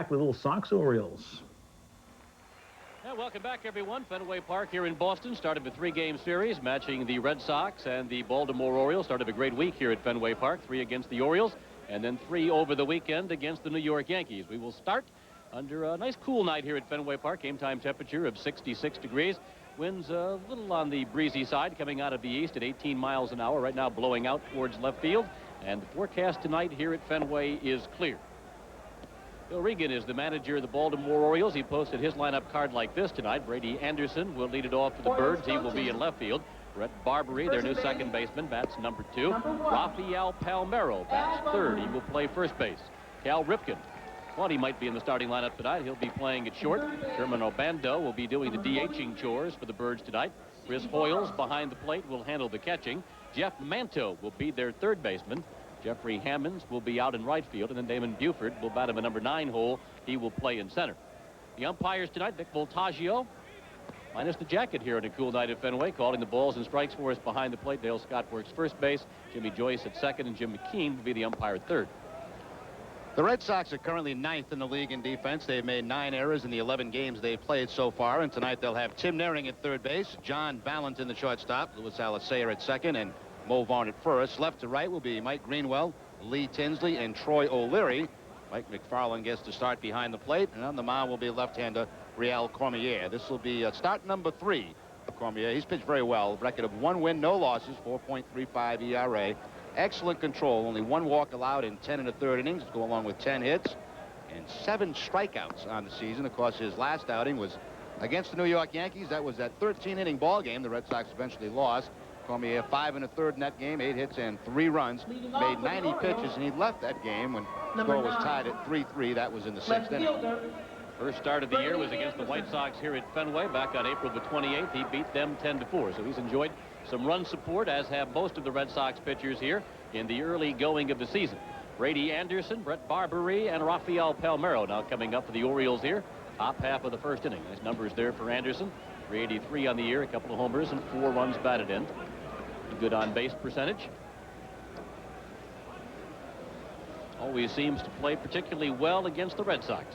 back with a little Sox Orioles. Yeah, welcome back, everyone. Fenway Park here in Boston started a 3-game series matching the Red Sox and the Baltimore Orioles. Started a great week here at Fenway Park, 3 against the Orioles, and then 3 over the weekend against the New York Yankees. We will start under a nice cool night here at Fenway Park. Game time temperature of 66 degrees. Winds a little on the breezy side coming out of the east at 18 miles an hour. Right now blowing out towards left field. And the forecast tonight here at Fenway is clear. Bill Regan is the manager of the Baltimore Orioles. He posted his lineup card like this tonight. Brady Anderson will lead it off for the Birds. He will be in left field. Brett Barbary, their new second baseman, bats number 2. Rafael Palmeiro bats third. He will play first base. Cal Ripken, thought he might be in the starting lineup tonight. He'll be playing at short. Sherman Obando will be doing the DHing chores for the Birds tonight. Chris Hoyles behind the plate will handle the catching. Jeff Manto will be their third baseman. Jeffrey Hammonds will be out in right field, and then Damon Buford will bat him a number 9 hole. He will play in center. The umpires tonight, Vic Voltaggio, minus the jacket here on a cool night at Fenway, calling the balls and strikes for us behind the plate. Dale Scott works first base. Jimmy Joyce at second, and Jim McKean will be the umpire at third. The Red Sox are currently 9th in the league in defense. They've made 9 errors in the 11 games they've played so far, and tonight they'll have Tim Nehring at third base, John Valentin the shortstop, Louis Alisayer at second, and Mo Vaughn at first. Left to right will be Mike Greenwell, Lee Tinsley, and Troy O'Leary. Mike McFarland gets to start behind the plate, and on the mound will be left-hander Rheal Cormier. This will be start number 3 for Cormier. He's pitched very well. Record of 1 win, no losses, 4.35 ERA. Excellent control. Only 1 walk allowed in 10 1/3 innings to go along with 10 hits and 7 strikeouts on the season. Of course, his last outing was against the New York Yankees. That was that 13-inning ball game. The Red Sox eventually lost. Cormier 5 1/3 in that game, 8 hits and 3 runs, made 90 pitches, and he left that game when the score was tied at 3-3. That was in the 6th inning. First start of the year was against the White Sox here at Fenway back on April the 28th. He beat them 10-4, so he's enjoyed some run support, as have most of the Red Sox pitchers here in the early going of the season. Brady Anderson, Brett Barbary, and Rafael Palmeiro now coming up for the Orioles here. Top half of the first inning. Nice numbers there for Anderson. 383 on the year, a couple of homers, and 4 runs batted in. Good on-base percentage. Always seems to play particularly well against the Red Sox.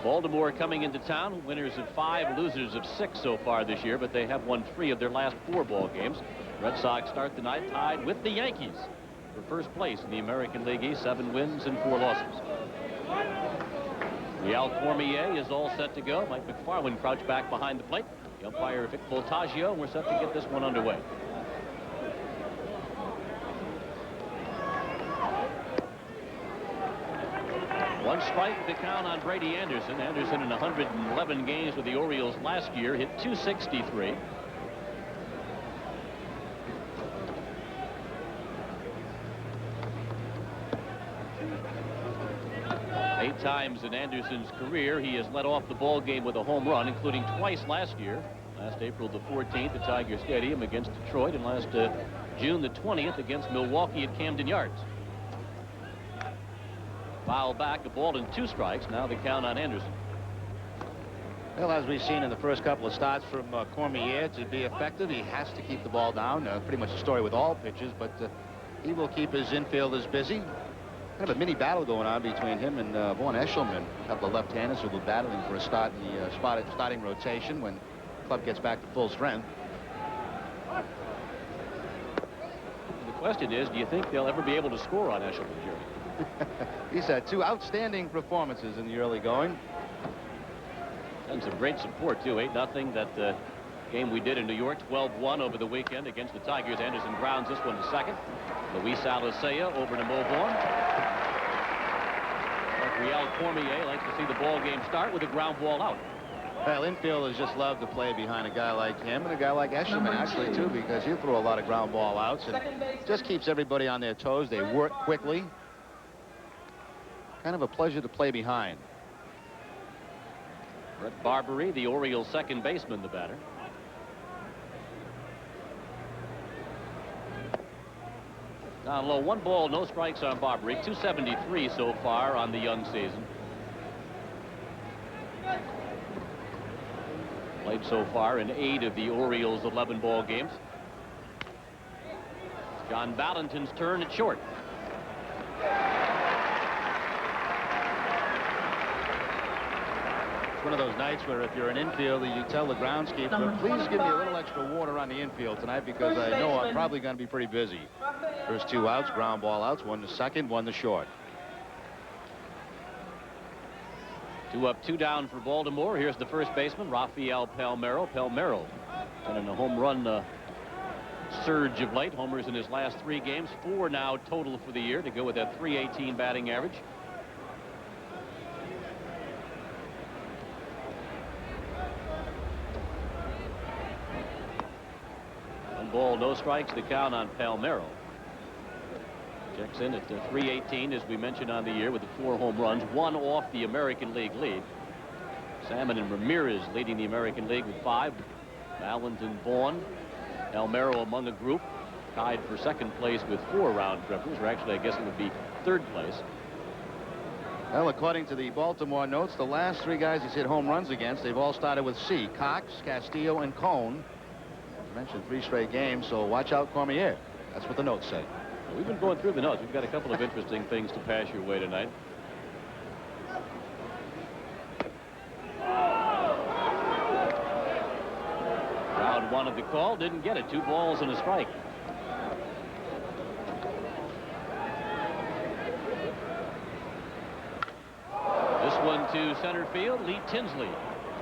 Baltimore coming into town, winners of 5, losers of 6 so far this year, but they have won 3 of their last 4 ball games. Red Sox start the night tied with the Yankees for first place in the American League East, 7 wins and 4 losses. Rheal Cormier is all set to go. Mike McFarland crouched back behind the plate. The umpire, Vic Voltaggio, and we're set to get this one underway. One strike to count on Brady Anderson. Anderson in 111 games with the Orioles last year hit .263. Eight times in Anderson's career, he has led off the ball game with a home run, including twice last year. Last April the 14th at Tiger Stadium against Detroit, and last June the 20th against Milwaukee at Camden Yards. Foul back, a ball and 2 strikes. Now the count on Anderson. Well, as we've seen in the first couple of starts from Cormier, to be effective, he has to keep the ball down. Pretty much a story with all pitchers, but he will keep his infielders busy. Kind of a mini battle going on between him and Vaughn Eshelman, a couple of left-handers who will be battling for a start in the starting rotation when the club gets back to full strength. The question is, do you think they'll ever be able to score on Eshelman, Jerry? He's had 2 outstanding performances in the early going. And some great support, too. 8-0, that game we did in New York. 12-1 over the weekend against the Tigers. Anderson grounds this one to second. Luis Alisayer over to Mo Vaughn. Rheal Cormier likes to see the ball game start with a ground ball out. Well, infielders just love to play behind a guy like him and a guy like Eshelman, actually, too, because he'll throw a lot of ground ball outs and just keeps everybody on their toes. They work quickly. Kind of a pleasure to play behind. Brett Barbary, the Orioles' second baseman, the batter. Down low, 1 ball, no strikes on Barbary. 273 so far on the young season. Played so far in 8 of the Orioles' 11 ball games. John Valentin's turn at short. one of those nights where if you're an infielder, you tell the groundskeeper, please give me a little extra water on the infield tonight because I know I'm probably going to be pretty busy. First 2 outs, ground ball outs, 1 to second, 1 to short. 2 up, 2 down for Baltimore. Here's the first baseman, Rheal Palmeiro. Palmeiro been in a home run surge of late. Homers in his last 3 games. 4 now total for the year to go with that .318 batting average. One ball, no strikes, the count on Palmeiro. Checks in at .318, as we mentioned on the year, with the 4 home runs, 1 off the American League lead. Salmon and Ramirez leading the American League with 5. Valentin, Vaughn, Palmeiro among a group tied for second place with 4 round trippers, or actually I guess it would be third place. Well, according to the Baltimore notes, the last 3 guys he's hit home runs against, they've all started with C. Cox, Castillo, and Cone. I mentioned 3 straight games, so watch out Cormier. That's what the notes say. Well, we've been going through the notes. We've got a couple of interesting things to pass your way tonight. Crowd wanted the call, didn't get it. 2 balls and a strike. This one to center field. Lee Tinsley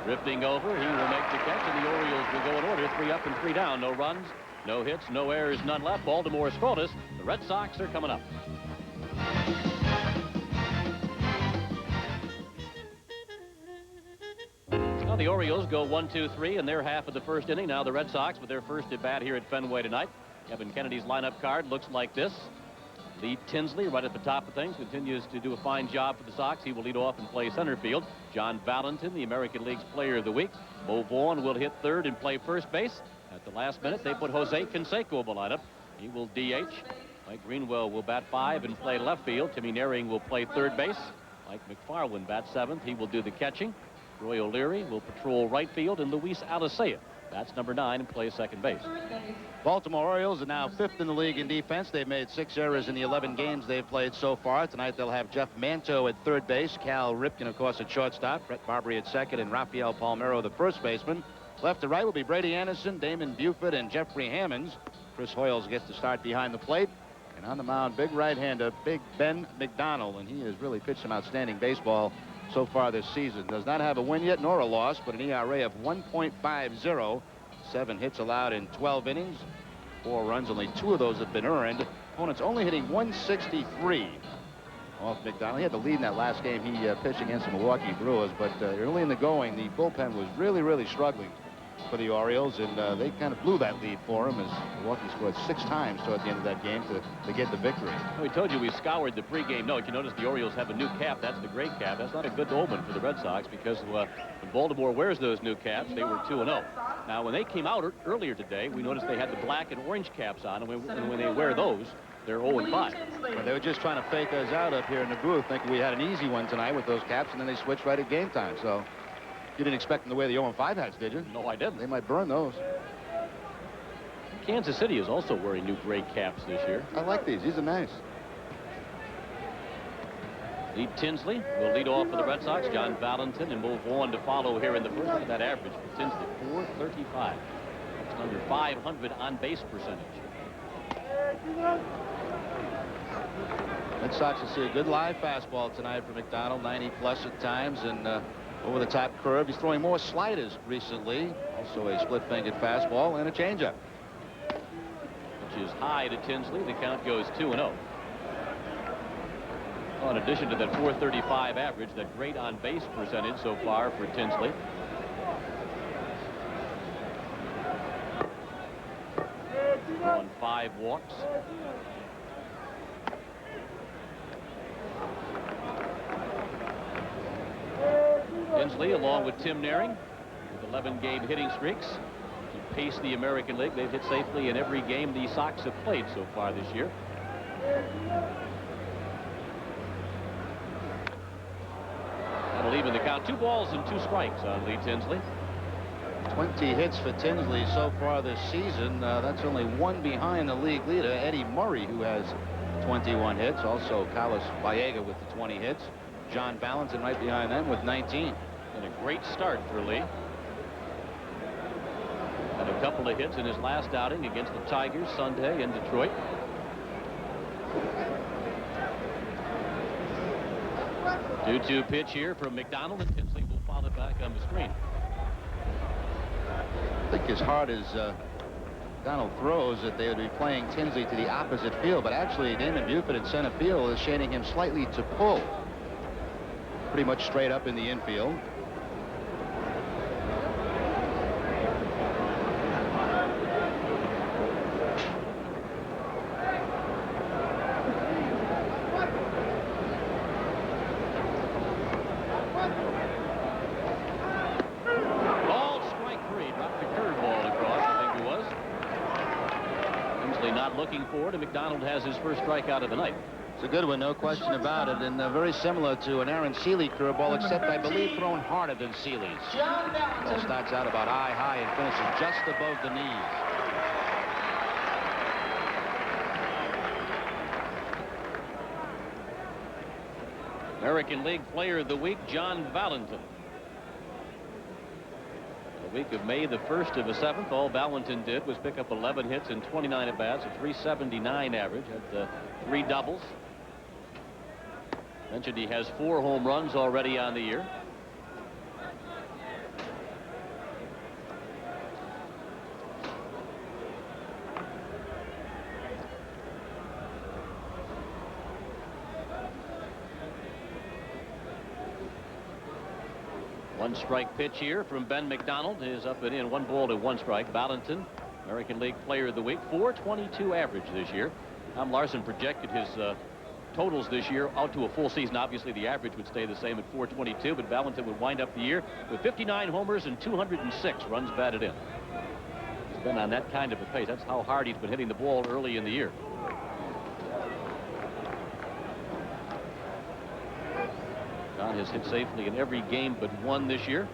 drifting over. He will make the catch, and the Orioles will go in order. 3 up and 3 down. No runs, no hits, no errors, none left. Baltimore scoreless. The Red Sox are coming up. Now the Orioles go 1-2-3 in their half of the first inning. Now the Red Sox with their first at bat here at Fenway tonight. Kevin Kennedy's lineup card looks like this. Lee Tinsley right at the top of things continues to do a fine job for the Sox. He will lead off and play center field. John Valentin, the American League's Player of the Week. Mo Vaughn will hit third and play first base. At the last minute, they put Jose Canseco in the lineup. He will DH. Mike Greenwell will bat 5 and play left field. Timmy Nehring will play third base. Mike McFarland bats 7th. He will do the catching. Roy O'Leary will patrol right field, and Luis Alicea bats number 9 and plays second base. Baltimore Orioles are now 5th in the league in defense. They've made 6 errors in the 11 games they've played so far. Tonight they'll have Jeff Manto at third base, Cal Ripken, of course, at shortstop, Brett Barbary at second, and Rheal Palmeiro, the first baseman. Left to right will be Brady Anderson, Damon Buford, and Jeffrey Hammonds. Chris Hoyles gets to start behind the plate. And on the mound, big right-hander, Big Ben McDonald, and he has really pitched some outstanding baseball so far this season. Does not have a win yet nor a loss, but an ERA of 1.50. 7 hits allowed in 12 innings. 4 runs, only 2 of those have been earned. Opponents only hitting 163 off McDonald. He had the lead in that last game. He pitched against the Milwaukee Brewers, but early in the going, the bullpen was really struggling for the Orioles, and they kind of blew that lead for him as Milwaukee scored 6 times toward the end of that game to get the victory. We told you we scoured the pregame note. You notice the Orioles have a new cap. That's the gray cap. That's not a good omen for the Red Sox because when Baltimore wears those new caps, they were 2-0. Now, when they came out earlier today, we noticed they had the black and orange caps on, and when they wear those, they're 0-5. Well, they were just trying to fake us out up here in the booth, thinking we had an easy one tonight with those caps, and then they switched right at game time. So you didn't expect them to wear the 0-5 hats, did you? No, I didn't. They might burn those. Kansas City is also wearing new gray caps this year. I like these. These are nice. Lee Tinsley will lead off for the Red Sox. John Valentin and Mo Vaughn to follow here in the first. Look at that average for Tinsley, .435. That's under 500 on base percentage. Red Sox will see a good live fastball tonight for McDonald, 90 plus at times, and over the top curve. He's throwing more sliders recently. Also a split-fingered fastball and a changeup. Which is high to Tinsley. The count goes 2-0. In addition to that .435 average, that great on base percentage so far for Tinsley. On 5 walks. Tinsley, along with Tim Nehring, with 11-game hitting streaks, to pace the American League. They've hit safely in every game the Sox have played so far this year. That'll even the count. 2 balls and 2 strikes on Lee Tinsley. 20 hits for Tinsley so far this season. That's only 1 behind the league leader, Eddie Murray, who has 21 hits. Also, Carlos Vallega with the 20 hits. John Valentin right behind them with 19. And a great start for Lee. Had a couple of hits in his last outing against the Tigers Sunday in Detroit. Due-2 pitch here from McDonald, and Tinsley will follow it back on the screen. I think as hard as Donald throws that they would be playing Tinsley to the opposite field, but actually Damon Buford in center field is shading him slightly to pull. Pretty much straight up in the infield. Looking forward, and McDonald has his first strikeout of the night. It's a good one, no question about it, and very similar to an Aaron Seeley curveball, except I believe thrown harder than Seeley's. Ball starts out about high and finishes just above the knees. American League Player of the Week, John Valentin. The week of May the 1st to the 7th, all Valentin did was pick up 11 hits and 29 at-bats, a .379 average, had 3 doubles. Mentioned he has 4 home runs already on the year. One strike pitch here from Ben McDonald is up and in. 1 ball to 1 strike. Valentin, American League Player of the Week, .422 average this year. Tom Larson projected his totals this year out to a full season. Obviously, the average would stay the same at .422, but Valentin would wind up the year with 59 homers and 206 runs batted in. He's been on that kind of a pace. That's how hard he's been hitting the ball early in the year. John has hit safely in every game but one this year.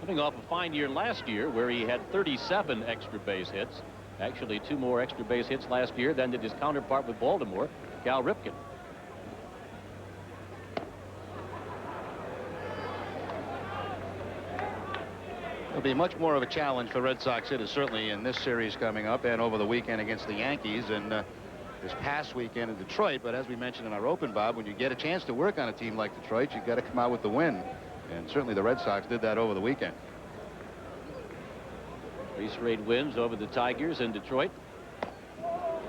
Coming off a fine year last year where he had 37 extra base hits. Actually 2 more extra base hits last year than did his counterpart with Baltimore, Cal Ripken. It'll be much more of a challenge for Red Sox hitters, certainly in this series coming up and over the weekend against the Yankees and this past weekend in Detroit. But as we mentioned in our open, Bob, when you get a chance to work on a team like Detroit, you've got to come out with the win. And certainly the Red Sox did that over the weekend. 3 straight wins over the Tigers in Detroit.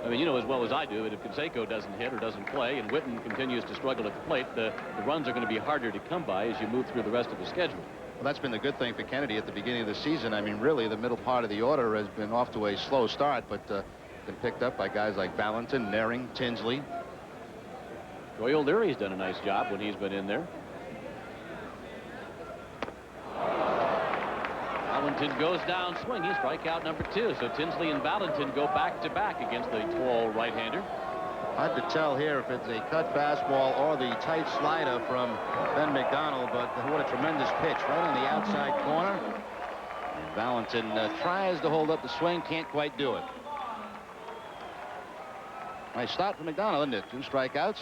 I mean, you know as well as I do that if Canseco doesn't hit or doesn't play and Witten continues to struggle at the plate, the runs are going to be harder to come by as you move through the rest of the schedule. Well, that's been the good thing for Kennedy at the beginning of the season. I mean, really, the middle part of the order has been off to a slow start, but been picked up by guys like Valentin, Nehring, Tinsley. Troy O'Leary's done a nice job when he's been in there. Valentin goes down swinging, strikeout number 2. So Tinsley and Valentin go back-to-back against the tall right-hander. Hard to tell here if it's a cut fastball or the tight slider from Ben McDonald, but what a tremendous pitch right on the outside corner. And Valentin tries to hold up the swing, can't quite do it. Nice start for McDonald, isn't it? 2 strikeouts.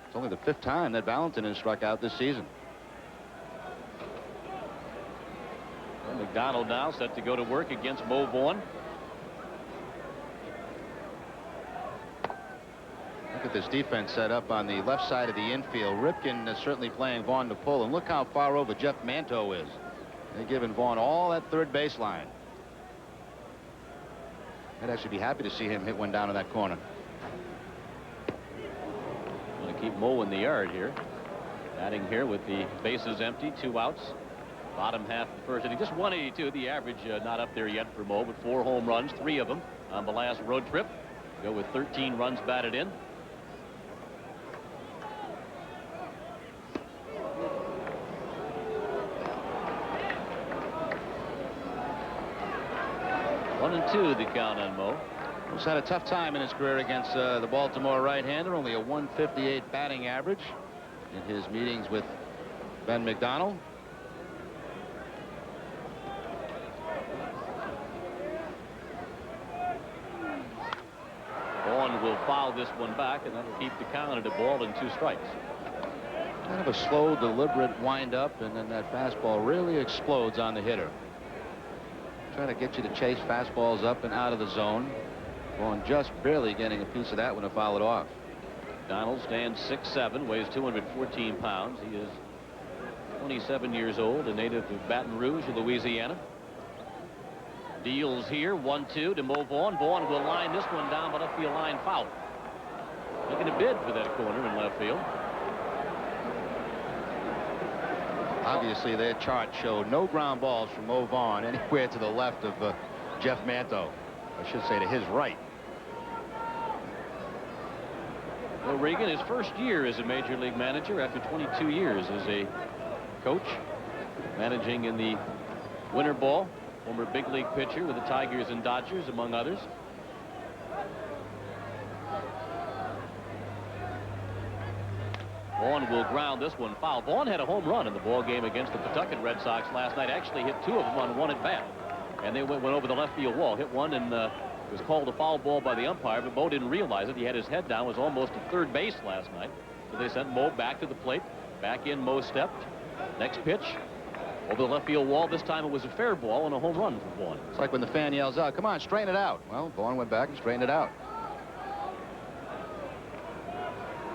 It's only the 5th time that Valentin has struck out this season. Well, McDonald now set to go to work against Mo Vaughn. Look at this defense set up on the left side of the infield. Ripken is certainly playing Vaughn to pull, and look how far over Jeff Manto is. They're giving Vaughn all that third baseline. I'd actually be happy to see him hit one down in that corner. Want to keep Mo in the yard here. Batting here with the bases empty, 2 outs. Bottom half of the first inning. Just 182. The average not up there yet for Mo, but 4 home runs, 3 of them on the last road trip. Go with 13 runs batted in. One and 2 the count on Mo. He's had a tough time in his career against the Baltimore right-hander. Only a .158 batting average in his meetings with Ben McDonald. Vaughn will foul this one back, and that'll keep the count at a ball and 2 strikes. Kind of a slow, deliberate wind-up, and then that fastball really explodes on the hitter. Trying to get you to chase fastballs up and out of the zone. Vaughn just barely getting a piece of that one to foul it off. McDonald stands 6'7", weighs 214 pounds. He is 27 years old, a native of Baton Rouge, Louisiana. Deals here, 1-2 to Mo Vaughn. Vaughn will line this one down, but left field line foul. Making a bid for that corner in left field. Obviously, their chart showed no ground balls from Mo Vaughn anywhere to the left of Jeff Manto. I should say to his right. Well, Regan, his first year as a major league manager after 22 years as a coach, managing in the winter ball. Former big league pitcher with the Tigers and Dodgers, among others. Vaughn will ground this one foul. Vaughn had a home run in the ball game against the Pawtucket Red Sox last night. Actually hit 2 of them on 1 at bat. And they went over the left field wall. Hit one, and it was called a foul ball by the umpire, but Mo didn't realize it. He had his head down, was almost at third base last night. So they sent Mo back to the plate. Back in, Mo stepped. Next pitch, over the left field wall. This time it was a fair ball and a home run for Vaughn. It's like when the fan yells out, "Come on, straighten it out." Well, Vaughn went back and straightened it out.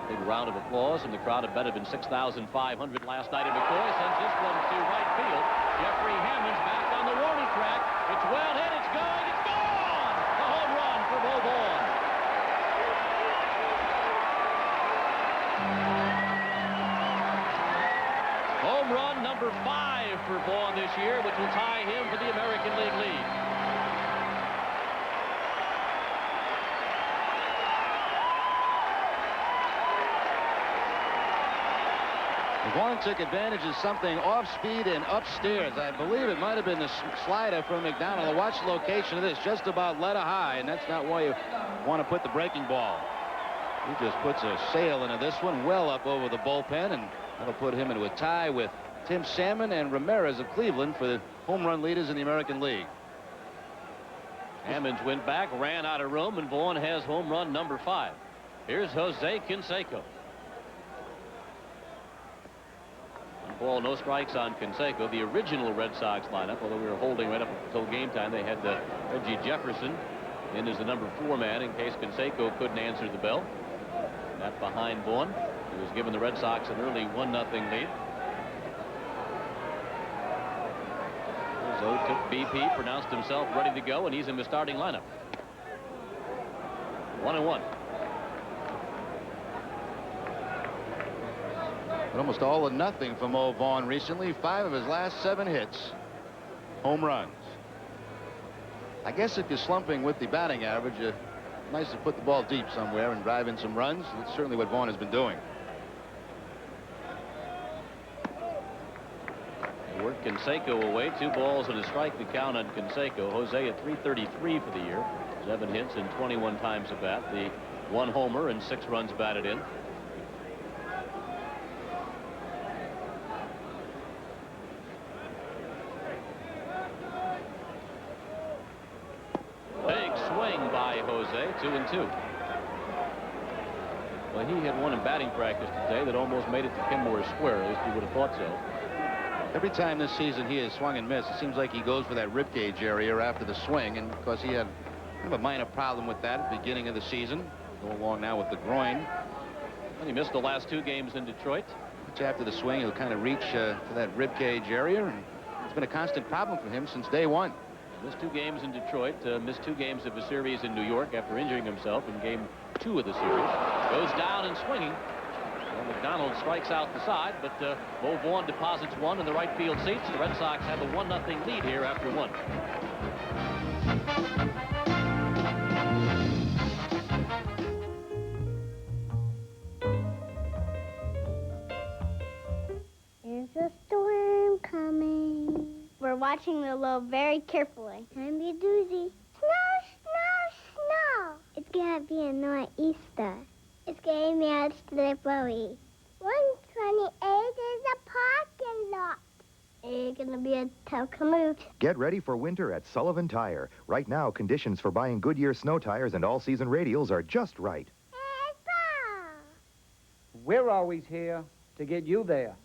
Big round of applause from the crowd. It better been 6,500 last night. And McCoy sends this one to right field. Jeffrey Hammond's back on the warning track. It's well hit. It's going. It's gone. A home run for Mo Vaughn. Home run number 5 for Vaughn this year, which will tie him for the American League lead. Vaughn took advantage of something off speed and upstairs. I believe it might have been the slider from McDonald. Watch the location of this. Just about let a high, and that's not where you want to put the breaking ball. He just puts a sail into this one well up over the bullpen, and that'll put him into a tie with Tim Salmon and Ramirez of Cleveland for the home run leaders in the American League. Hammonds went back, ran out of room, and Vaughn has home run number 5. Here's Jose Canseco. 1 ball, no strikes on Canseco. The original Red Sox lineup, although we were holding right up until game time, they had Reggie Jefferson in as the number 4 man in case Canseco couldn't answer the bell. That behind Vaughn, who was given the Red Sox an early 1-0 lead. Rizzo took BP, pronounced himself ready to go, and he's in the starting lineup. 1-1. But almost all or nothing for Mo Vaughn recently. 5 of his last 7 hits, home runs. I guess if you're slumping with the batting average, nice to put the ball deep somewhere and drive in some runs. That's certainly what Vaughn has been doing. They worked Canseco away. 2 balls and a strike to count on Canseco. Jose at .333 for the year. 7 hits and 21 times at bat. The 1 homer and 6 runs batted in. By Jose, 2-2. Well, he had one in batting practice today that almost made it to Kenmore Square. At least you would have thought so. Every time this season he has swung and missed, it seems like he goes for that ribcage area after the swing, and because he had kind of a minor problem with that at the beginning of the season, go along now with the groin. And he missed the last 2 games in Detroit. After the swing, he'll kind of reach to that ribcage area, and it's been a constant problem for him since day 1. Missed 2 games in Detroit, missed 2 games of a series in New York after injuring himself in game 2 of the series. Goes down and swinging. Well, McDonald strikes out the side, but Mo Vaughn deposits 1 in the right field seats. The Red Sox have a 1-0 lead here after 1. There's a storm coming. We're watching the lobe very carefully. Time to be doozy. Snow, snow, snow. It's gonna be a nor'easter. It's getting me out slippery. 128 is a parking lot. It's gonna be a tough commute. Get ready for winter at Sullivan Tire. Right now, conditions for buying Goodyear snow tires and all-season radials are just right. We're always here to get you there.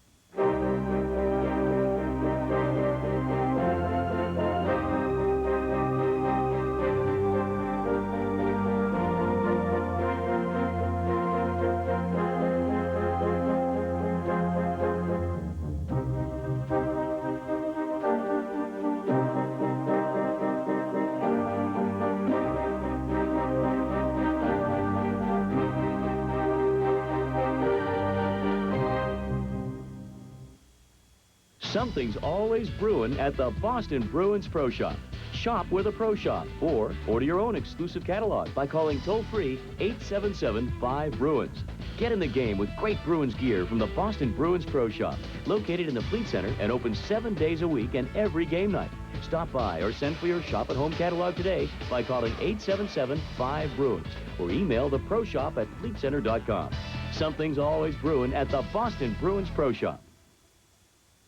Something's always brewing at the Boston Bruins Pro Shop. Shop with a Pro Shop or order your own exclusive catalog by calling toll-free 877-5-BRUINS. Get in the game with great Bruins gear from the Boston Bruins Pro Shop, located in the Fleet Center and open 7 days a week and every game night. Stop by or send for your shop-at-home catalog today by calling 877-5-BRUINS or email theproshop@fleetcenter.com. Something's always brewing at the Boston Bruins Pro Shop.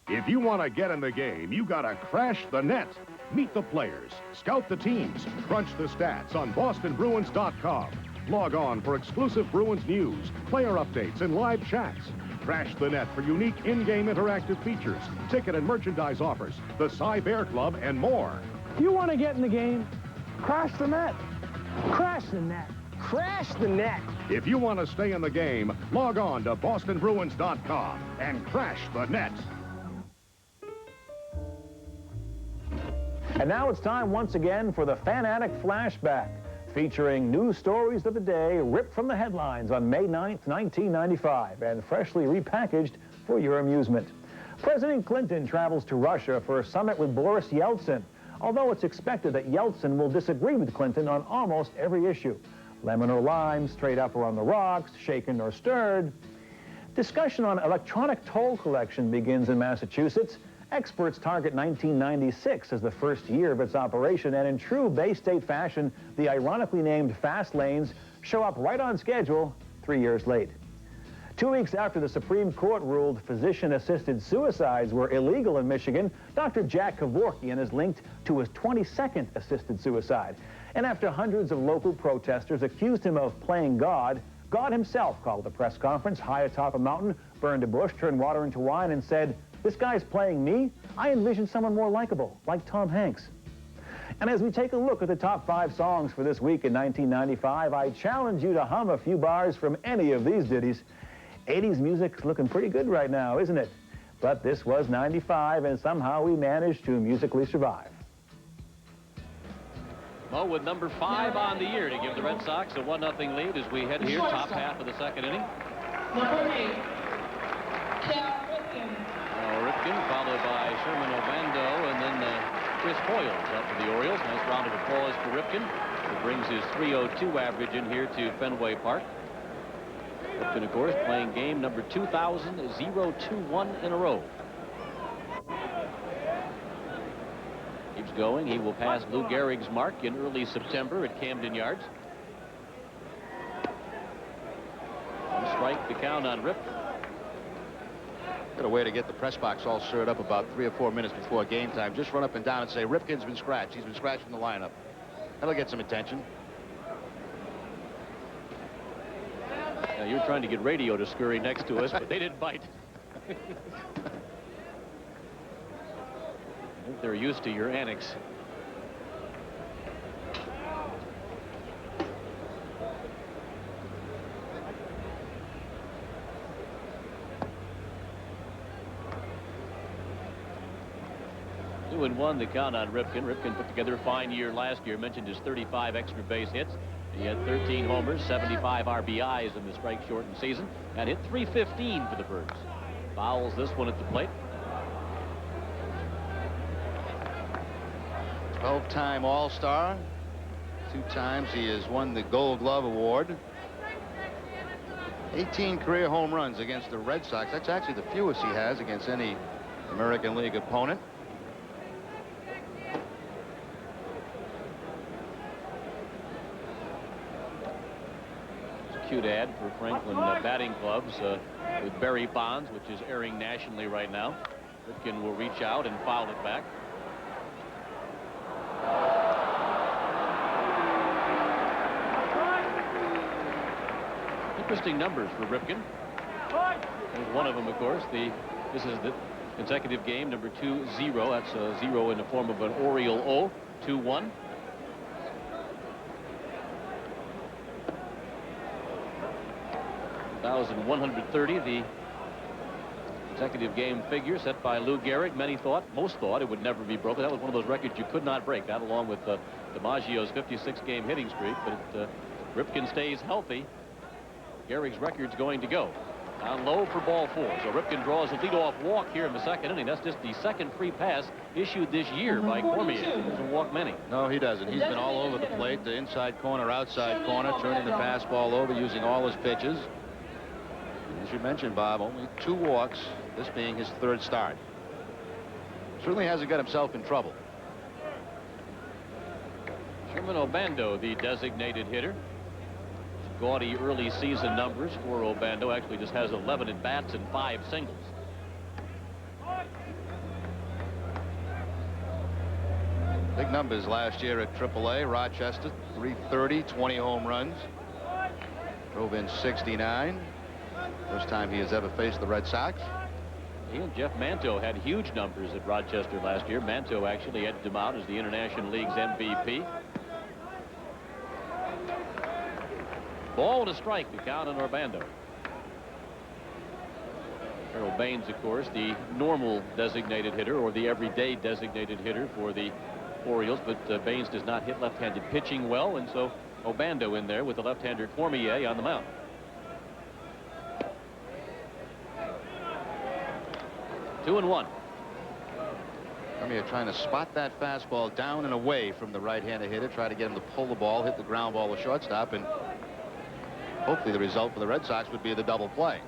If you want to get in the game, you got to crash the net. Meet the players, scout the teams, crunch the stats on BostonBruins.com. Log on for exclusive Bruins news, player updates, and live chats. Crash the net for unique in-game interactive features, ticket and merchandise offers, the Cy Bear Club, and more. You want to get in the game? Crash the net. Crash the net. Crash the net. If you want to stay in the game, log on to BostonBruins.com and crash the net. And now it's time once again for the Fanatic Flashback, featuring news stories of the day ripped from the headlines on May 9th, 1995, and freshly repackaged for your amusement. President Clinton travels to Russia for a summit with Boris Yeltsin, although it's expected that Yeltsin will disagree with Clinton on almost every issue. Lemon or lime, straight up or on the rocks, shaken or stirred. Discussion on electronic toll collection begins in Massachusetts. Experts target 1996 as the first year of its operation, and in true Bay State fashion, the ironically named fast lanes show up right on schedule 3 years late. 2 weeks after the Supreme Court ruled physician-assisted suicides were illegal in Michigan, Dr. Jack Kevorkian is linked to his 22nd assisted suicide. And after hundreds of local protesters accused him of playing God, God himself called a press conference high atop a mountain, burned a bush, turned water into wine, and said, "This guy's playing me? I envision someone more likable, like Tom Hanks." And as we take a look at the top 5 songs for this week in 1995, I challenge you to hum a few bars from any of these ditties. 80s music's looking pretty good right now, isn't it? But this was 95, and somehow we managed to musically survive. Mo with number 5 on the year to give the Red Sox a 1-0 lead as we head here, top half of the second inning. Number 8, Ripken, followed by Sherman Ovando, and then Chris Hoyles up for the Orioles. Nice round of applause for Ripken, who brings his .302 average in here to Fenway Park. Ripken, of course, playing game number 2,021 in a row. Keeps going. He will pass Lou Gehrig's mark in early September at Camden Yards. One strike the count on Ripken. Got a way to get the press box all stirred up about 3 or 4 minutes before game time. Just run up and down and say, Ripken's been scratched. He's been scratched from the lineup. That'll get some attention. Now, you're trying to get radio to scurry next to us, but they didn't bite. I think they're used to your annex. Two and one the count on Ripken. Ripken put together a fine year last year. Mentioned his 35 extra base hits. He had 13 homers, 75 RBIs in the strike-shortened season, and hit .315 for the Birds. Fouls this one at the plate. 12-time All-Star. 2 times he has won the Gold Glove Award. 18 career home runs against the Red Sox. That's actually the fewest he has against any American League opponent. Cute ad for Franklin batting clubs with Barry Bonds, which is airing nationally right now. Ripken will reach out and foul it back. Interesting numbers for Ripken. There's one of them, of course. This is the consecutive game number 2-0. That's a 0 in the form of an Oriole O. 2-1. $1,130, the consecutive game figure set by Lou Gehrig. Most thought it would never be broken. That was one of those records you could not break. That, along with DiMaggio's 56-game hitting streak. But Ripken stays healthy. Gehrig's record's going to go. Down low for ball 4. So Ripken draws a leadoff walk here in the second inning. That's just the second free pass issued this year by Cormier. He doesn't walk many. No, he doesn't. He's been all over the plate. The inside corner, outside corner, turning the fastball over, using all his pitches. As you mentioned, Bob, only 2 walks, this being his 3rd start. Certainly hasn't got himself in trouble. Sherman Obando, the designated hitter. Gaudy early season numbers for Obando. Actually just has 11 at bats and 5 singles. Big numbers last year at AAA. Rochester, 330, 20 home runs. Drove in 69. First time he has ever faced the Red Sox. He and Jeff Manto had huge numbers at Rochester last year. Manto actually edged him out as the International League's MVP. Ball and a strike, the count on Urbando. Harold Baines, of course, the normal designated hitter, or the everyday designated hitter for the Orioles, but Baines does not hit left-handed pitching well, and so Obando in there with the left-hander Cormier on the mound. Two and one. Cormier trying to spot that fastball down and away from the right-handed hitter, try to get him to pull the ball, hit the ground ball to shortstop, and hopefully the result for the Red Sox would be the double play.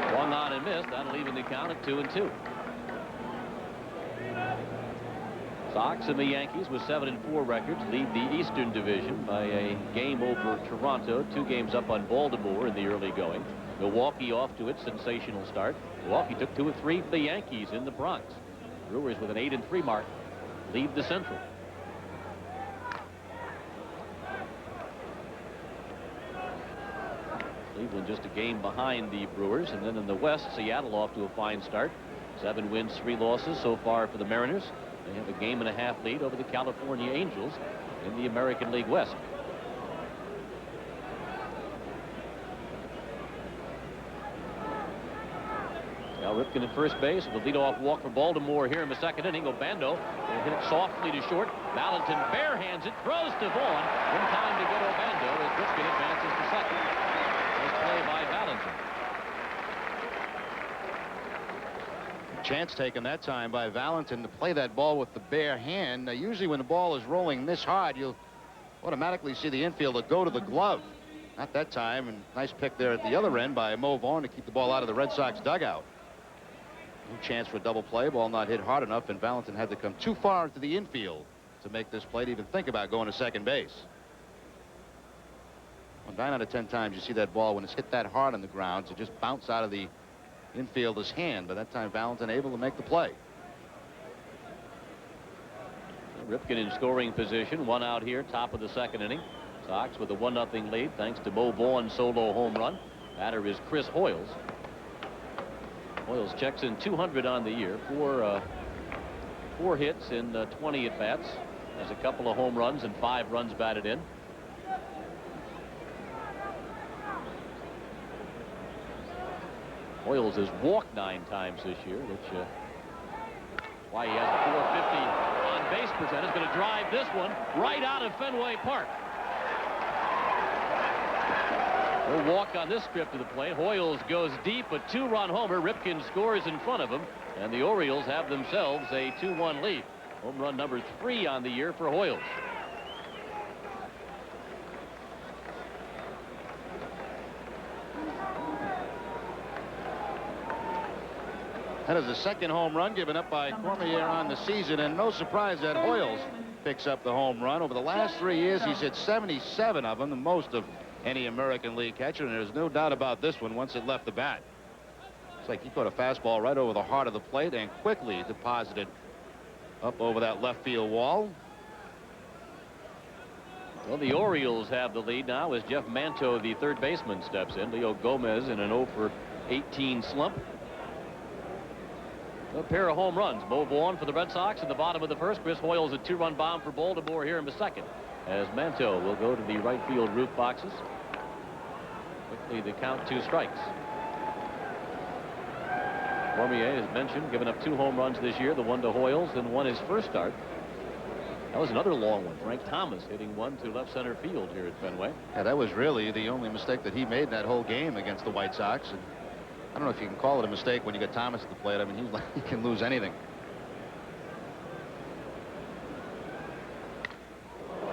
Swung on and missed. That'll even the count at 2-2. Sox and the Yankees with 7-4 records lead the Eastern Division by a game over Toronto. 2 games up on Baltimore in the early going. Milwaukee off to its sensational start. Milwaukee took 2 of 3 from the Yankees in the Bronx. Brewers with an 8-3 mark lead the Central. Cleveland just a game behind the Brewers, and then in the West, Seattle off to a fine start. 7 wins, 3 losses so far for the Mariners. They have a 1.5 lead over the California Angels in the American League West. Now Ripken at first base with a leadoff walk for Baltimore here in the second inning. Obando will hit it softly to short. Valentin barehands it, throws to Vaughn. In time to get Obando as Ripken advances to second. Nice play by Valentin. Chance taken that time by Valentin to play that ball with the bare hand. Now, usually when the ball is rolling this hard, you'll automatically see the infielder go to the glove. Not that time, and nice pick there at the other end by Mo Vaughn to keep the ball out of the Red Sox dugout. No chance for a double play. Ball not hit hard enough, and Valentin had to come too far into the infield to make this play to even think about going to second base. Well, 9 out of 10 times you see that ball when it's hit that hard on the ground to just bounce out of the infielder's hand. But that time Valentin able to make the play. Ripken in scoring position, 1 out here, top of the second inning. Sox with a 1-0 lead thanks to Mo Vaughn's solo home run. Batter is Chris Hoyles. Hoyles checks in 200 on the year, 4 hits in 20 at bats. Has a couple of home runs and 5 runs batted in. Hoyles has walked 9 times this year, which why he has a 450 on base percentage. Going to drive this one right out of Fenway Park. No walk on this trip to the plate. Hoyles goes deep, a 2-run homer. Ripken scores in front of him, and the Orioles have themselves a 2-1 lead. Home run number 3 on the year for Hoyles. That is the second home run given up by Cormier on the season, and no surprise that Hoyles picks up the home run. Over the last 3 years, he's hit 77 of them, the most of any American League catcher, and there's no doubt about this one once it left the bat. It's like he caught a fastball right over the heart of the plate and quickly deposited up over that left field wall. Well, the Orioles have the lead now as Jeff Manto, the third baseman, steps in. Leo Gomez in an 0 for 18 slump. A pair of home runs. Mo Vaughn for the Red Sox in the bottom of the first. Chris Hoyle's a 2-run bomb for Baltimore here in the second, as Manto will go to the right field roof boxes. Quickly the count, 2 strikes. Cormier, as mentioned, given up 2 home runs this year, the one to Hoyles and one his first start. That was another long one. Frank Thomas hitting one to left center field here at Fenway. Yeah, that was really the only mistake that he made in that whole game against the White Sox. And I don't know if you can call it a mistake when you get Thomas at the plate. I mean, he can lose anything.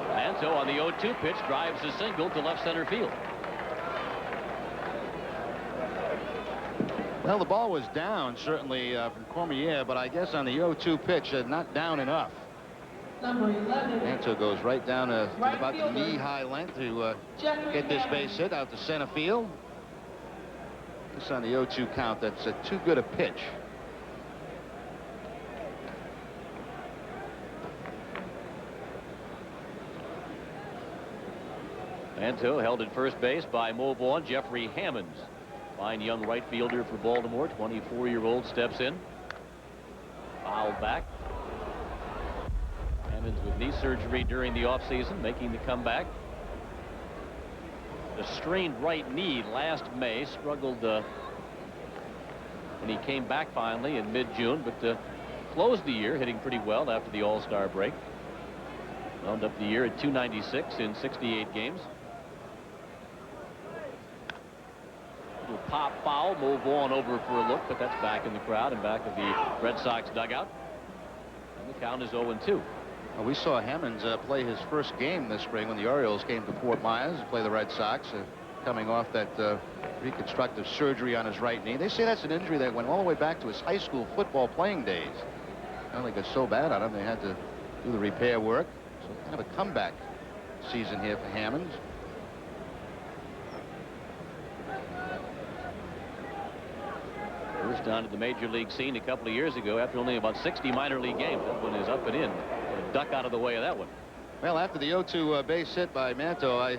Manto on the 0-2 pitch drives a single to left center field. Well, the ball was down, certainly, from Cormier, but I guess on the 0-2 pitch, not down enough. Manto goes right down to about the knee-high length to get this base hit out to center field. Just on the 0-2 count, that's too good a pitch. Manto held at first base by Mo Vaughn. Jeffrey Hammonds, fine young right fielder for Baltimore, 24-year-old, steps in. Fouled back. Hammonds with knee surgery during the offseason, making the comeback. The strained right knee last May, struggled when he came back finally in mid-June, but closed the year hitting pretty well after the All-Star break. Wound up the year at .296 in 68 games. Little pop foul, Mo Vaughn over for a look, but that's back in the crowd and back of the Red Sox dugout. And the count is 0-2. Well, we saw Hammonds play his first game this spring when the Orioles came to Fort Myers to play the Red Sox, coming off that reconstructive surgery on his right knee. They say that's an injury that went all the way back to his high school football playing days. It only got so bad on him they had to do the repair work. So kind of a comeback season here for Hammonds. First down to the major league scene a couple of years ago after only about 60 minor league games. That one is up and in. A duck out of the way of that one. Well, after the 0-2 base hit by Manto, I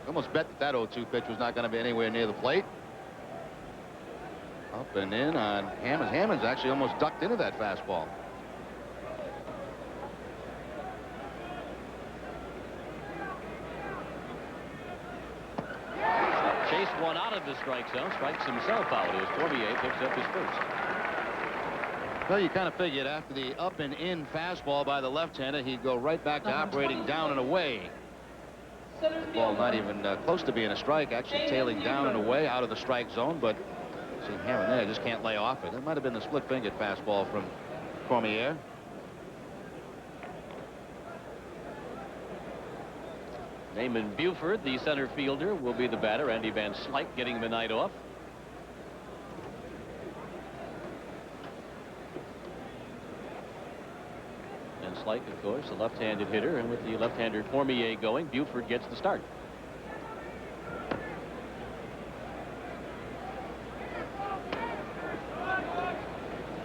almost bet that 0-2 pitch was not going to be anywhere near the plate. Up and in on Hammonds. Hammonds actually almost ducked into that fastball. Chase one out of the strike zone, strikes himself out as Cormier picks up his first. Well, you kind of figured after the up and in fastball by the left-hander, he'd go right back to operating down and away. Ball not even close to being a strike, actually tailing down and away out of the strike zone, but see Hammond there just can't lay off it. It might have been the split-fingered fastball from Cormier. Naaman Buford, the center fielder, will be the batter. Andy Van Slyke getting the night off. Van Slyke, of course, a left-handed hitter, and with the left-hander Cormier going, Buford gets the start.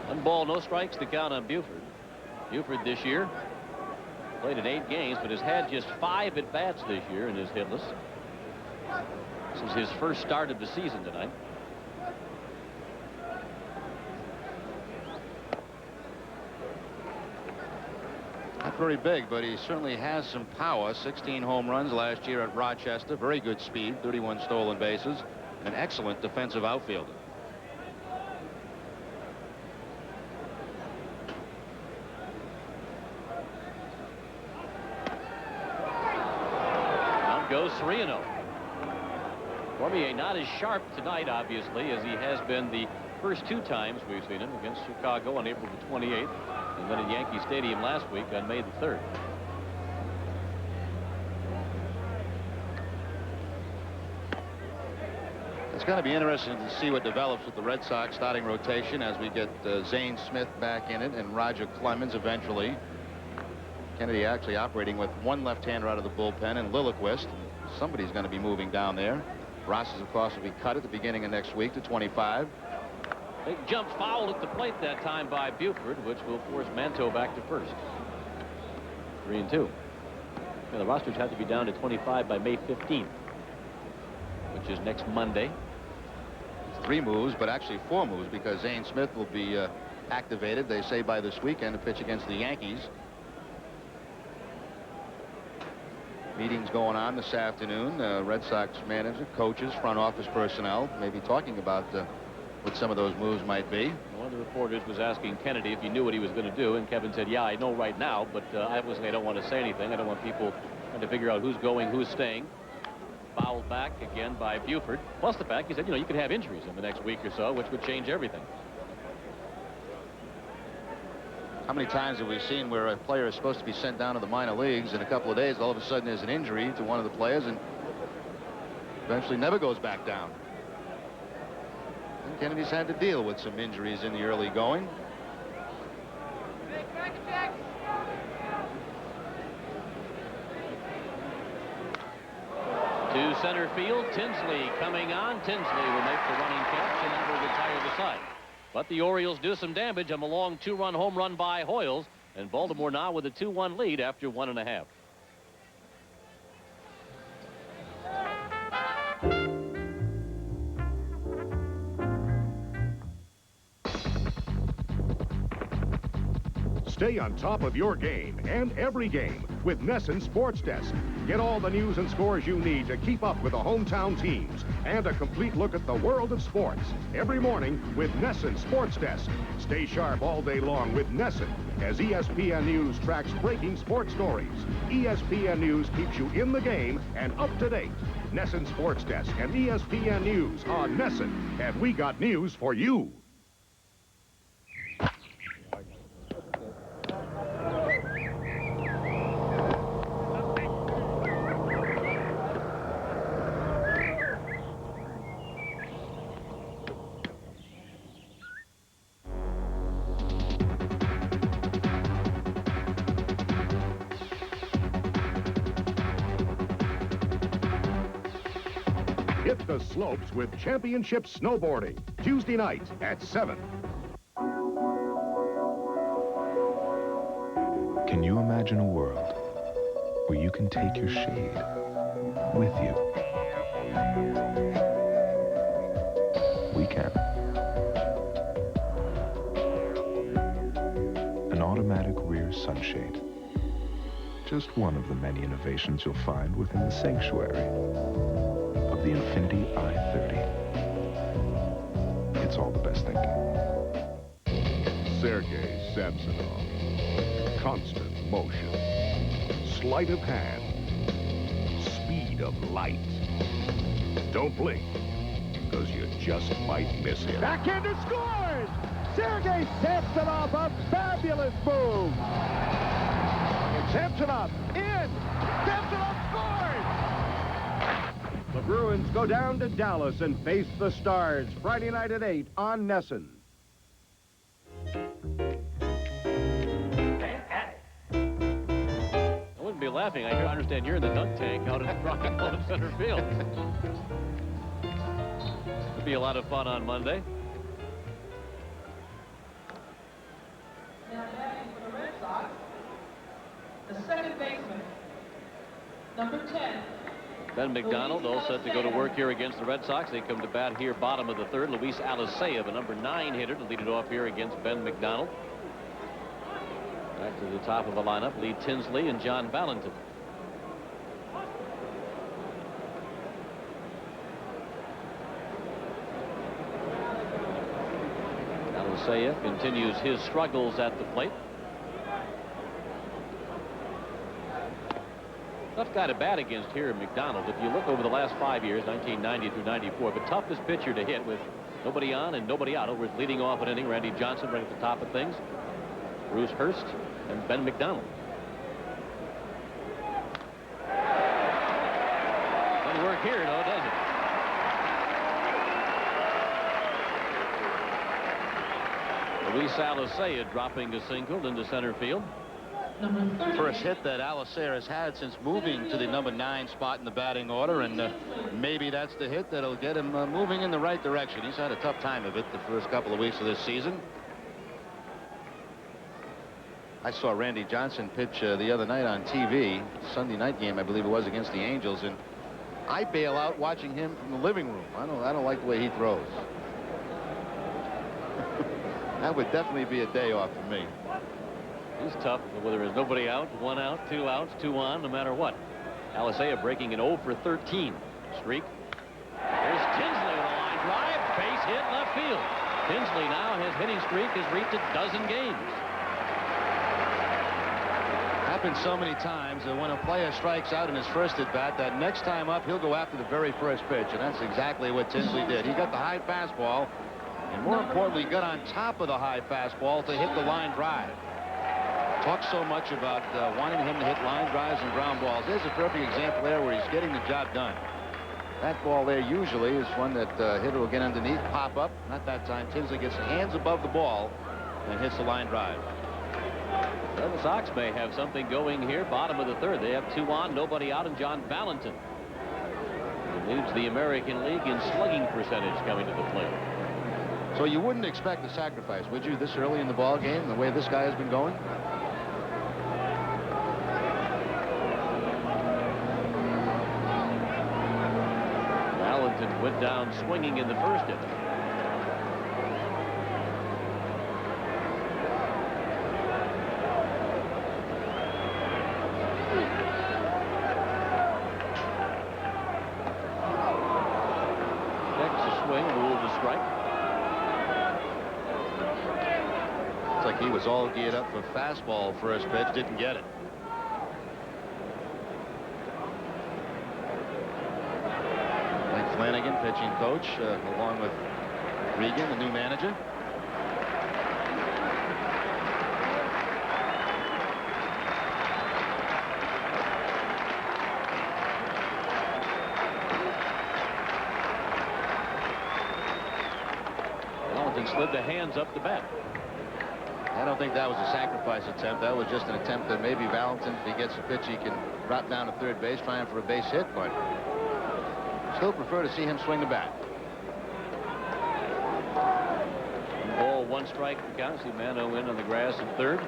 One ball, no strikes, the count on Buford. Buford this year played in 8 games, but has had just 5 at-bats this year and is hitless. This is his first start of the season tonight. Not very big, but he certainly has some power. 16 home runs last year at Rochester. Very good speed, 31 stolen bases. An excellent defensive outfielder. Goes 3-0. Cormier not as sharp tonight, obviously, as he has been the first 2 times we've seen him, against Chicago on April the 28th and then at Yankee Stadium last week on May the 3rd. It's going to be interesting to see what develops with the Red Sox starting rotation as we get Zane Smith back in it and Roger Clemens eventually. Kennedy actually operating with 1 left-hander out of the bullpen and Lilliquist. Somebody's going to be moving down there. Ross's, of course, will be cut at the beginning of next week to 25. Big jump foul at the plate that time by Buford, which will force Manto back to first. 3-2. Yeah, the rosters have to be down to 25 by May 15th, which is next Monday. It's 3 moves, but actually 4 moves, because Zane Smith will be activated, they say, by this weekend to pitch against the Yankees. Meetings going on this afternoon. Red Sox manager, coaches, front office personnel may be talking about what some of those moves might be. One of the reporters was asking Kennedy if he knew what he was going to do, and Kevin said, yeah, I know right now, but obviously I don't want to say anything. I don't want people trying to figure out who's going, who's staying. Fouled back again by Buford. Plus the fact, he said, you know, you could have injuries in the next week or so, which would change everything. How many times have we seen where a player is supposed to be sent down to the minor leagues in a couple of days, all of a sudden there's an injury to one of the players and eventually never goes back down? And Kennedy's had to deal with some injuries in the early going. To center field, Tinsley coming on. Tinsley will make the running catch and that will retire the side. But the Orioles do some damage on a long 2-run home run by Hoyles, and Baltimore now with a 2-1 lead after 1.5. Stay on top of your game and every game with Nesson Sports Desk. Get all the news and scores you need to keep up with the hometown teams and a complete look at the world of sports every morning with Nesson Sports Desk. Stay sharp all day long with Nesson as ESPN News tracks breaking sports stories. ESPN News keeps you in the game and up to date. Nesson Sports Desk and ESPN News on Nesson, and we got news for you. Hit the slopes with championship snowboarding, Tuesday night at 7. Can you imagine a world where you can take your shade with you? We can. An automatic rear sunshade. Just one of the many innovations you'll find within the sanctuary of the Infiniti i30. It's all the best thinking. Sergei Samsonov. Constant motion. Sleight of hand. Speed of light. Don't blink, because you just might miss him. Backhander scores! Sergei Samsonov, a fabulous move! Samsonov in! Samsonov scores! The Bruins go down to Dallas and face the Stars Friday night at 8 on Nesson. I wouldn't be laughing. I understand you're in the dunk tank out in the front of center field. It'll be a lot of fun on Monday. Now batting for the Red Sox, the second baseman, number 10. Ben McDonald all set to go to work here against the Red Sox. They come to bat here bottom of the third. Luis Alicea, the number 9 hitter, to lead it off here against Ben McDonald. Back to the top of the lineup, Lee Tinsley and John Valentin. Alicea continues his struggles at the plate. Tough guy to bat against here in McDonald. If you look over the last 5 years, 1990 through 94, the toughest pitcher to hit with nobody on and nobody out. Over leading off an inning, Randy Johnson right at the top of things. Bruce Hurst and Ben McDonald. Doesn't work here, though, does it? Luis Alicea dropping a single into center field. number 30. First hit that Alicea has had since moving to the number 9 spot in the batting order, and maybe that's the hit that'll get him moving in the right direction. He's had a tough time of it the first couple of weeks of this season. I saw Randy Johnson pitch the other night on TV, Sunday night game, I believe it was, against the Angels, and I bail out watching him from the living room. I don't like the way he throws. That would definitely be a day off for me. He's tough, whether there's nobody out, 1 out, 2 outs, 2 on, no matter what. Alicea breaking an 0 for 13 streak. There's Tinsley with a line drive, base hit left field. Tinsley now, his hitting streak has reached a dozen games. Happens so many times that when a player strikes out in his first at bat, that next time up he'll go after the very first pitch, and that's exactly what Tinsley did. He got the high fastball, and more importantly, got on top of the high fastball to hit the line drive. Talk so much about wanting him to hit line drives and ground balls. There's a perfect example there where he's getting the job done. That ball there usually is one that hitter will get underneath, pop up. Not that time. Tinsley gets hands above the ball and hits the line drive. Well, the Sox may have something going here. Bottom of the third. They have 2 on, nobody out, and John Valentin leads the American League in slugging percentage coming to the plate. So you wouldn't expect a sacrifice, would you, this early in the ball game, the way this guy has been going? Valentin went down swinging in the first inning. He was all geared up for fastball first pitch, didn't get it. Mike Flanagan, pitching coach, along with Regan, the new manager. Valentin slid the hands up the bat. I don't think that was a sacrifice attempt. That was just an attempt that maybe Valentin, if he gets a pitch, he can drop down to third base, trying for a base hit, but still prefer to see him swing the bat. 1 ball, 1 strike for count. See Mano in on the grass in third.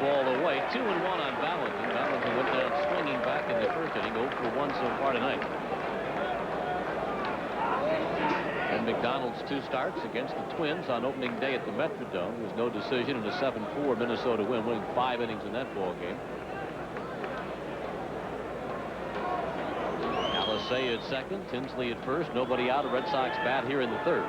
Ball away, 2-1 on Valentin. Valentin went down swinging back in the first inning, 0 for 1 so far tonight. And McDonald's 2 starts against the Twins on opening day at the Metrodome. There was no decision in a 7-4 Minnesota win, winning 5 innings in that ball game. Alicea at second, Tinsley at first, nobody out. A Red Sox bat here in the third.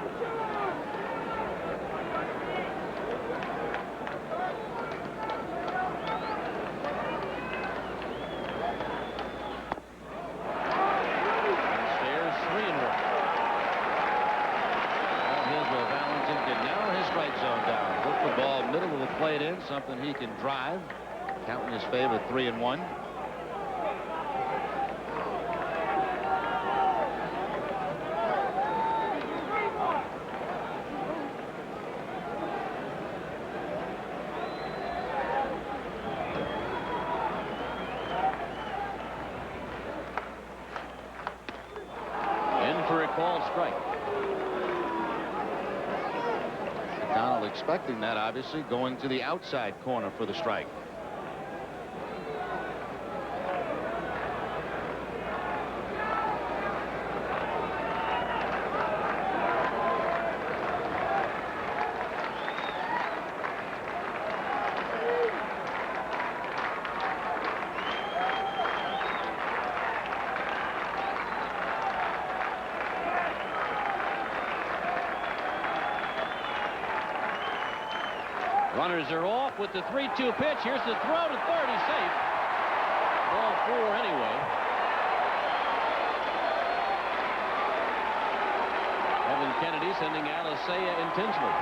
Something he can drive. Count in his favor, 3-1. In for a called strike. McDonald expecting that, obviously, going to the outside corner for the strike. Runners are off with the 3-2 pitch. Here's the throw to third. He's safe. Ball 4 anyway. Kevin Kennedy sending Alicea and Tinsley.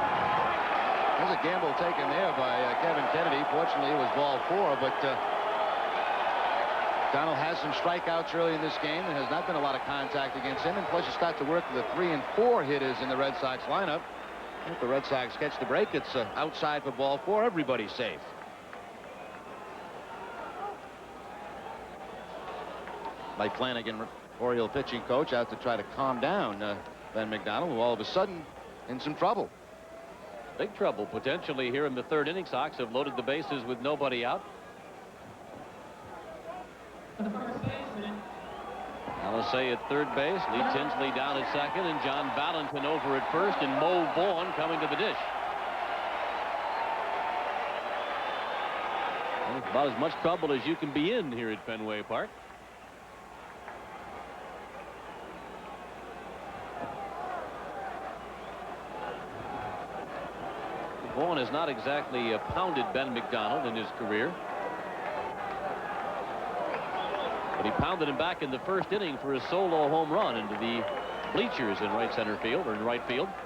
There's a gamble taken there by Kevin Kennedy. Fortunately, it was ball 4, but McDonald has some strikeouts early in this game. There has not been a lot of contact against him, and plus you start to work with the 3 and 4 hitters in the Red Sox lineup. If the Red Sox catch the break, it's outside for ball 4. Everybody's safe. Mike Flanagan, Oriole pitching coach, out to try to calm down Ben McDonald, who all of a sudden in some trouble. Big trouble potentially here in the 3rd inning. Sox have loaded the bases with nobody out. Alisei at 3rd base, Lee Tinsley down at 2nd, and John Valentin over at 1st, and Mo Vaughn coming to the dish. Well, about as much trouble as you can be in here at Fenway Park. Vaughn has not exactly pounded Ben McDonald in his career. But he pounded him back in the 1st inning for a solo home run into the bleachers in right center field, or in right field. 1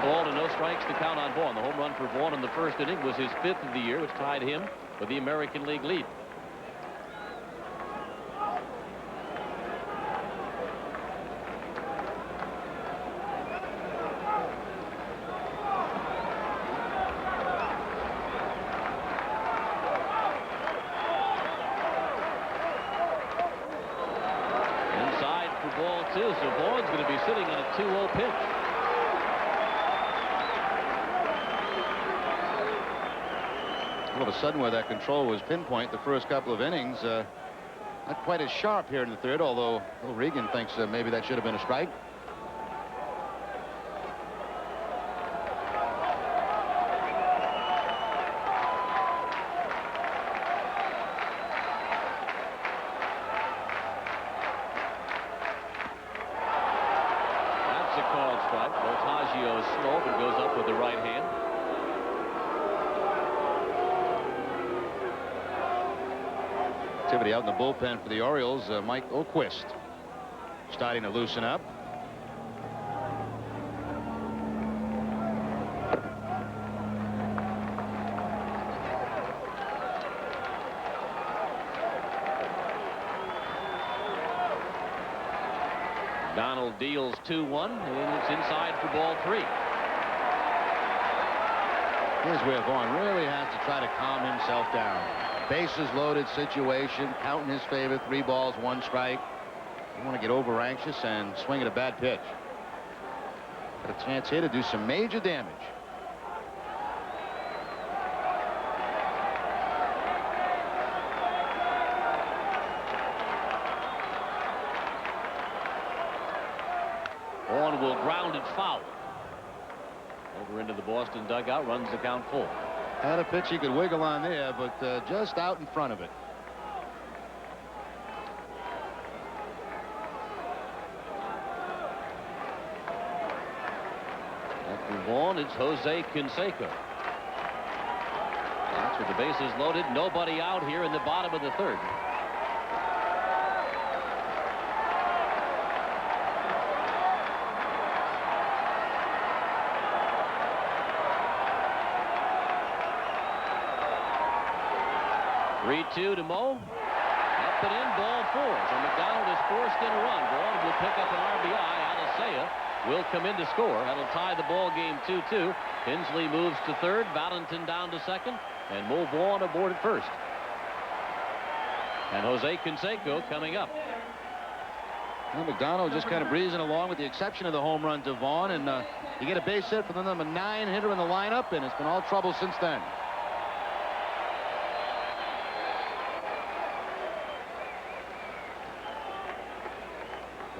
ball to no strikes to count on Vaughn. The home run for Vaughn in the 1st inning was his 5th of the year, which tied him for the American League lead. So Vaughn's going to be sitting on a 2-0 pitch. All of a sudden, where that control was pinpoint the first couple of innings, not quite as sharp here in the 3rd, although Regan thinks maybe that should have been a strike. Slow, but goes up with the right hand. Activity out in the bullpen for the Orioles. Mike O'Quist starting to loosen up. Donald deals 2-1, and it's inside for ball 3. Here's where Vaughn really has to try to calm himself down. Bases loaded situation, counting his favor, 3 balls, 1 strike. You want to get over anxious and swing at a bad pitch. Got a chance here to do some major damage. Vaughn will ground it foul. Over into the Boston dugout, runs the count full. Had a pitch he could wiggle on there, but just out in front of it. After Vaughn, it's Jose Canseco. That's with the bases loaded. Nobody out here in the bottom of the 3rd. Two to Mo. Up and in, ball 4. So McDonald is forced in a run. Vaughn will pick up an RBI. Alisei will come in to score. That'll tie the ball game 2-2. Tinsley moves to 3rd. Valentin down to 2nd. And Mo Vaughn aboard at 1st. And Jose Canseco coming up. Well, McDonald just kind of breezing along with the exception of the home run to Vaughn. And you get a base hit for the number 9 hitter in the lineup, and it's been all trouble since then.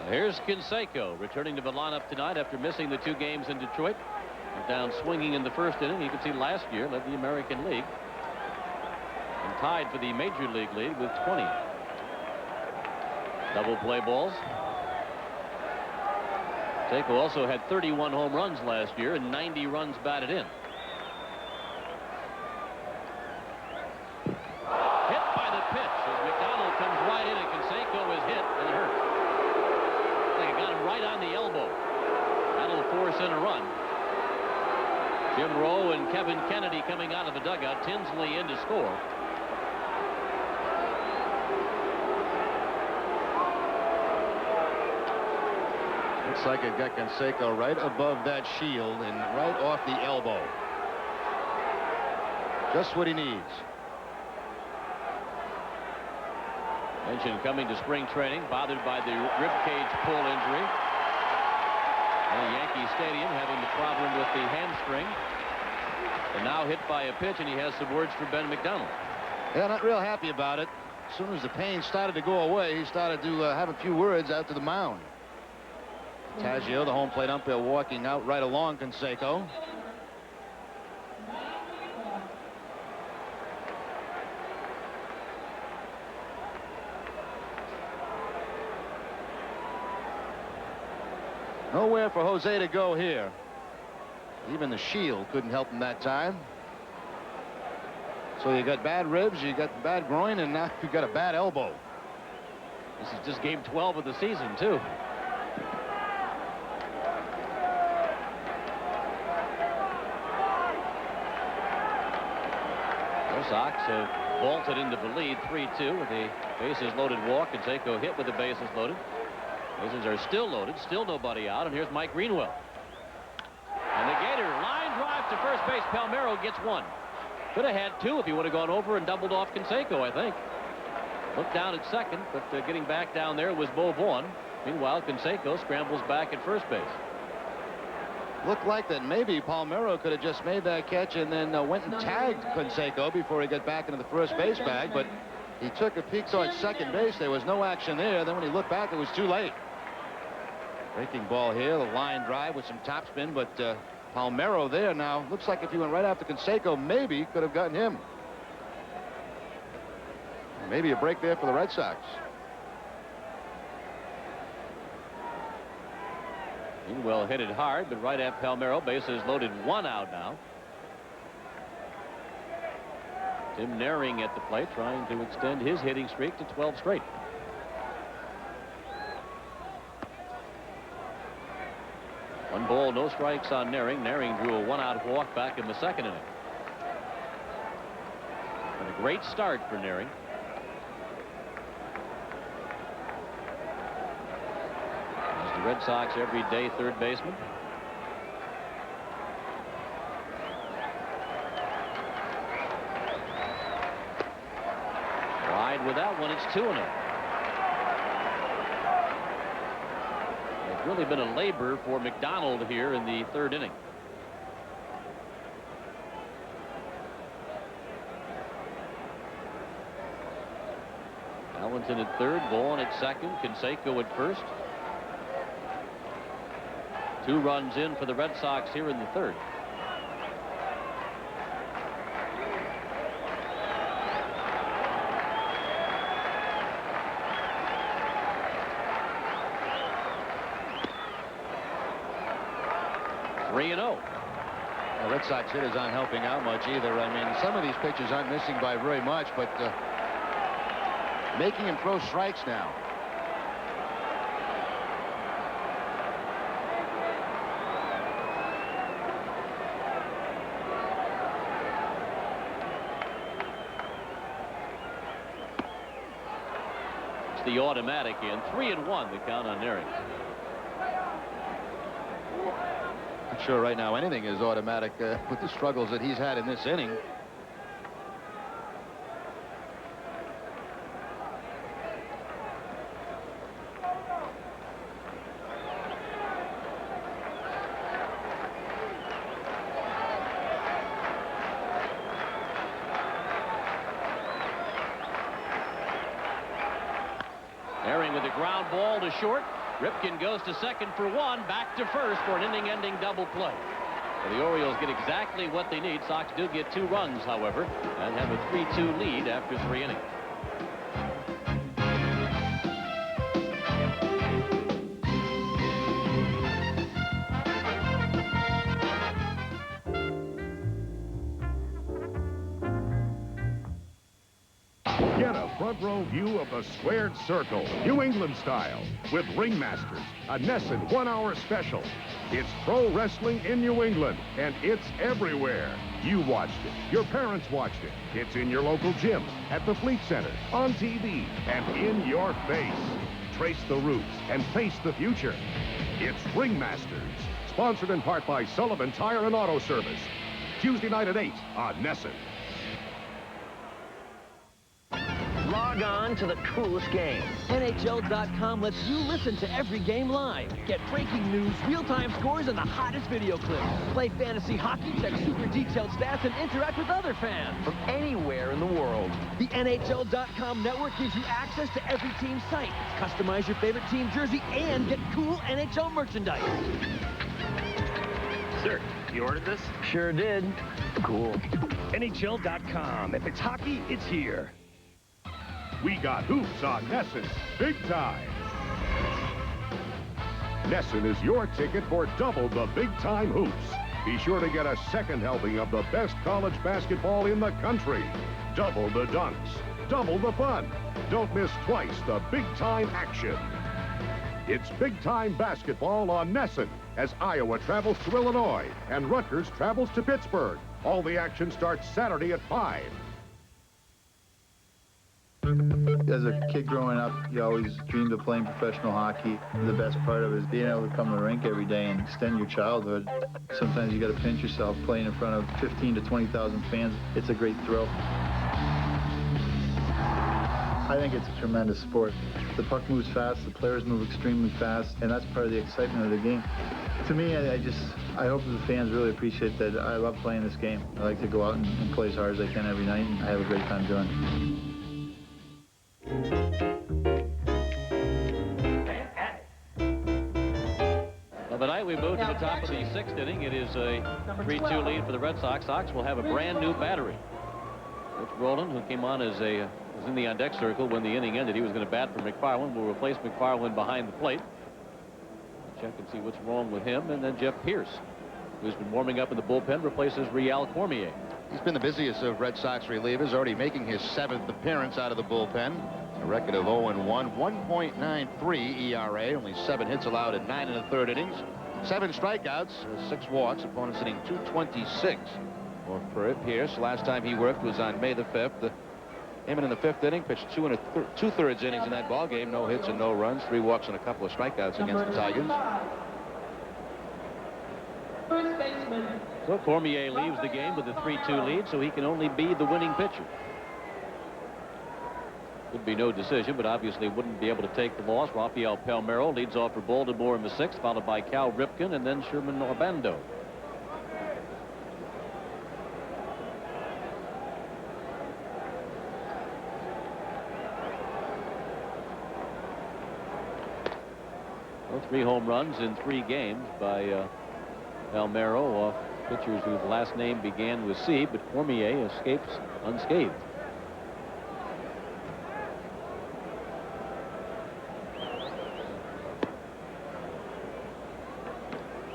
Here's Canseco returning to the lineup tonight after missing the 2 games in Detroit. Went down swinging in the 1st inning. You can see last year led the American League and tied for the Major League lead with 20. Double play balls. Canseco also had 31 home runs last year and 90 runs batted in. Hit by the pitch as McDonald comes right in, and Canseco is hit and hurt. Got him right on the elbow. That'll force in a run. Jim Rowe and Kevin Kennedy coming out of the dugout. Tinsley in to score. Looks like it got Canseco right above that shield and right off the elbow. Just what he needs. Mentioned coming to spring training, bothered by the ribcage pull injury. And Yankee Stadium having the problem with the hamstring. And now hit by a pitch, and he has some words for Ben McDonald. Yeah, not real happy about it. As soon as the pain started to go away, he started to have a few words out to the mound. Taggio, the home plate umpire, walking out right along Canseco. Nowhere for Jose to go here. Even the shield couldn't help him that time. So you got bad ribs, you got bad groin, and now you got a bad elbow. This is just game 12 of the season, too. The Sox have vaulted into the lead 3-2 with a bases loaded walk. Canseco hit with the bases loaded. Bases are still loaded, still nobody out, and here's Mike Greenwell. And the Gator line drive to first base. Palmeiro gets one. Could have had two if he would have gone over and doubled off Canseco, I think. Looked down at second, but getting back down there was Bo Vaughn. Meanwhile, Canseco scrambles back at first base. Looked like that maybe Palmeiro could have just made that catch and then went and tagged Canseco before he got back into the first base bag, but he took a peek towards second base. There was no action there. Then when he looked back, it was too late. Breaking ball here, the line drive with some topspin, but Palmeiro there now. Looks like if he went right after Canseco, maybe could have gotten him. Maybe a break there for the Red Sox. Well headed hard, but right at Palmeiro. Bases loaded, one out now. Tim Naring at the plate, trying to extend his hitting streak to 12 straight. One ball, no strikes on Naring. Naring drew a one-out walk back in the second inning. And a great start for Naring. As the Red Sox everyday third baseman. Wide with that one, it's 2-0. It's really been a labor for McDonald here in the third inning. Valentin at third, Vaughn at second, Canseco at first. 2 runs in for the Red Sox here in the third. The Red Sox hitters aren't helping out much either. I mean, some of these pitchers aren't missing by very much, but making him throw strikes now. It's the automatic in. 3-1 the count on Naring. Sure, right now anything is automatic with the struggles that he's had in this inning. Naring with a ground ball to short. Ripken goes to second for one, back to first for an inning-ending double play. So the Orioles get exactly what they need. Sox do get 2 runs, however, and have a 3-2 lead after 3 innings. Get a front row view of the squared circle, New England style, with Ringmasters, a Nesson 1-hour special. It's pro wrestling in New England, and it's everywhere. You watched it. Your parents watched it. It's in your local gym, at the Fleet Center, on TV, and in your face. Trace the roots and face the future. It's Ringmasters, sponsored in part by Sullivan Tire and Auto Service. Tuesday night at 8 on Nesson. Log on to the coolest game. NHL.com lets you listen to every game live. Get breaking news, real-time scores, and the hottest video clips. Play fantasy hockey, check super detailed stats, and interact with other fans from anywhere in the world. The NHL.com network gives you access to every team's site. Customize your favorite team jersey and get cool NHL merchandise. Sir, you ordered this? Sure did. Cool. NHL.com. If it's hockey, it's here. We got hoops on Nesson, big time. Nesson is your ticket for double the big-time hoops. Be sure to get a second helping of the best college basketball in the country. Double the dunks, double the fun. Don't miss twice the big-time action. It's big-time basketball on Nesson as Iowa travels to Illinois and Rutgers travels to Pittsburgh. All the action starts Saturday at 5. As a kid growing up, you always dreamed of playing professional hockey. The best part of it is being able to come to the rink every day and extend your childhood. Sometimes you got to pinch yourself playing in front of 15 to 20,000 fans. It's a great thrill. I think it's a tremendous sport. The puck moves fast, the players move extremely fast, and that's part of the excitement of the game. To me, I hope that the fans really appreciate that I love playing this game. I like to go out and play as hard as I can every night, and I have a great time doing it. Well, tonight we move to the top of the 6th inning. It is a 3-2 lead for the Red Sox. Sox will have a brand new battery. Rich Rowland, who came on as was in the on-deck circle when the inning ended. He was going to bat for McFarland. Will replace McFarland behind the plate. Check and see what's wrong with him. And then Jeff Pierce, who's been warming up in the bullpen, replaces Rheal Cormier. He's been the busiest of Red Sox relievers, already making his 7th appearance out of the bullpen. A record of 0-1, 1.93 ERA, only 7 hits allowed in 9 1/3 innings, 7 strikeouts, 6 walks. Opponents hitting .226 for Pierce. Last time he worked was on May the 5th. Came in the 5th inning, pitched 2 2/3 innings in that ball game. No hits and no runs, 3 walks and a couple of strikeouts against the Tigers. First baseman. So Cormier leaves the game with a 3-2 lead, so he can only be the winning pitcher. Would be no decision, but obviously wouldn't be able to take the loss. Rafael Palmeiro leads off for Baltimore in the 6th, followed by Cal Ripken and then Sherman Armando. Well, 3 home runs in 3 games by Palmeiro off pitchers whose last name began with C, but Cormier escapes unscathed.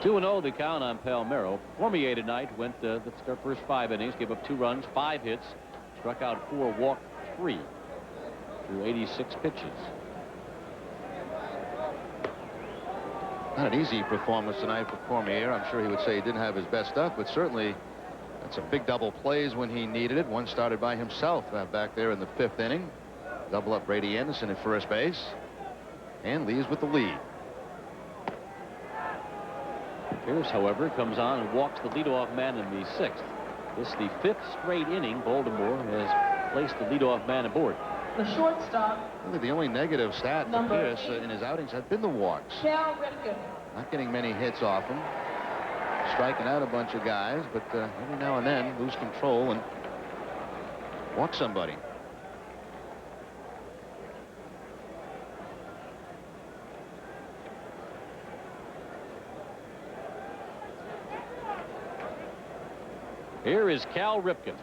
(2-0) the count on Palmeiro. Cormier tonight went the first 5 innings, gave up 2 runs, 5 hits, struck out 4, walked 3 through 86 pitches. Not an easy performance tonight for Cormier. I'm sure he would say he didn't have his best stuff, but certainly that's some big double plays when he needed it. One started by himself back there in the 5th inning. Double up Brady Anderson at first base, and leaves with the lead. Pierce, however, comes on and walks the leadoff man in the 6th. This is the 5th straight inning Baltimore has placed the leadoff man aboard. The shortstop. Really, the only negative stat for Pierce in his outings have been the walks. Cal Ripken. Not getting many hits off him. Striking out a bunch of guys, but every now and then lose control and walk somebody. Here is Cal Ripken.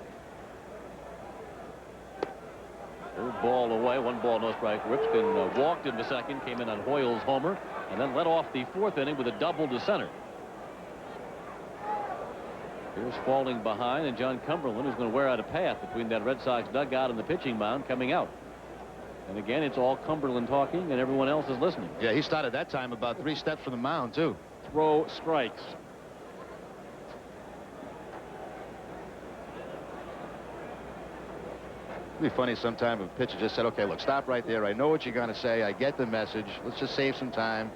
Third ball away, 1 ball, no strike. Ripken walked in the 2nd, came in on Hoyle's homer, and then led off the 4th inning with a double to center. Here's falling behind, and John Cumberland is going to wear out a path between that Red Sox dugout and the pitching mound coming out. And again, it's all Cumberland talking, and everyone else is listening. Yeah, he started that time about 3 steps from the mound, too. Throw strikes. It'd be funny sometime if a pitcher just said, okay, look, stop right there. I know what you're going to say. I get the message. Let's just save some time.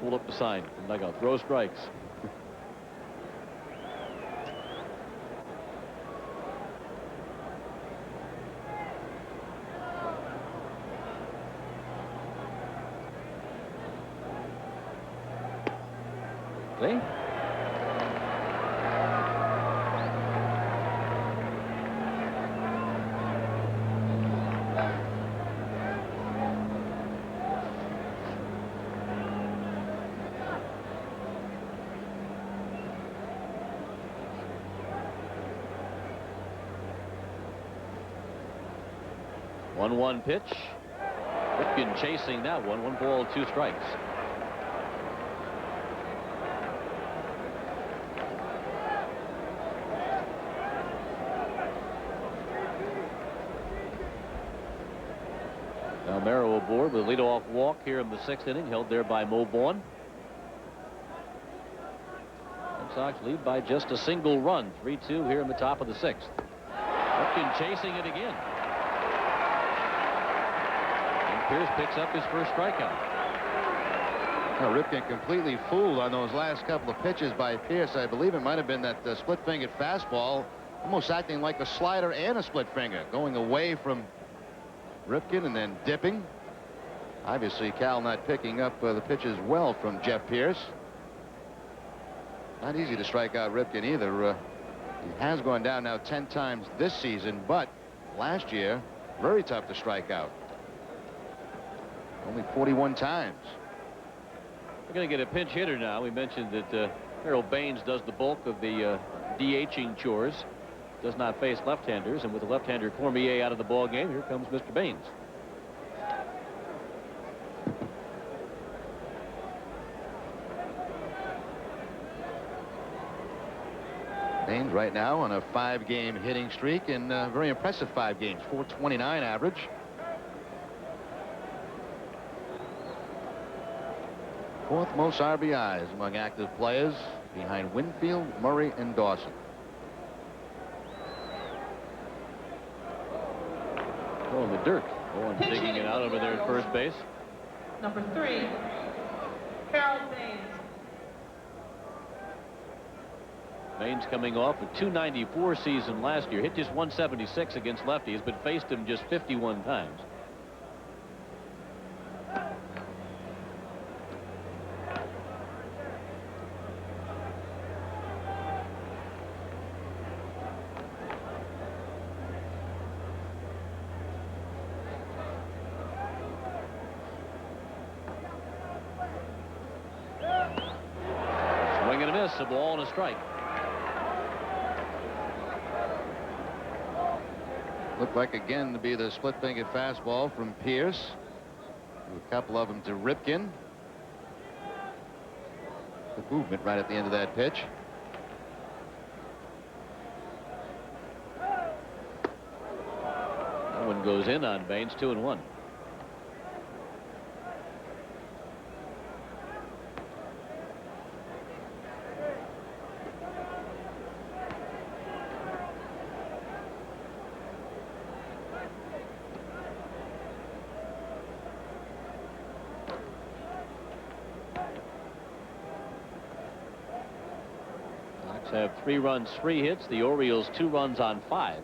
pull up the sign from dugout. Throw strikes. See? One pitch. Ripken chasing that one. 1 ball, 2 strikes. Now Merrow aboard with a leadoff walk here in the 6th inning, held there by Mo Vaughn. Red Sox lead by just a single run. 3-2 here in the top of the 6th. Ripken chasing it again. Pierce picks up his first strikeout. Now, Ripken completely fooled on those last couple of pitches by Pierce. I believe it might have been that split-fingered fastball, almost acting like a slider and a split finger, going away from Ripken and then dipping. Obviously, Cal not picking up the pitches well from Jeff Pierce. Not easy to strike out Ripken either. He has gone down now 10 times this season, but last year, very tough to strike out. Only 41 times. We're going to get a pinch hitter now. We mentioned that Harold Baines does the bulk of the DHing chores. Does not face left-handers, and with the left-hander Cormier out of the ball game, here comes Mr. Baines. Baines right now on a 5-game hitting streak, and very impressive 5 games. .429 average. 4th most RBIs among active players, behind Winfield, Murray, and Dawson. Oh, in the dirt. Owen digging it out over there at first base. Number 3, Harold Baines. Baines coming off a .294 season last year. Hit just .176 against lefties, but faced him just 51 times. A ball and a strike. Looked like again to be the split-fingered fastball from Pierce. A couple of them to Ripken. The movement right at the end of that pitch. That one goes in on Baines. 2-1. Have 3 runs, 3 hits. The Orioles 2 runs on 5.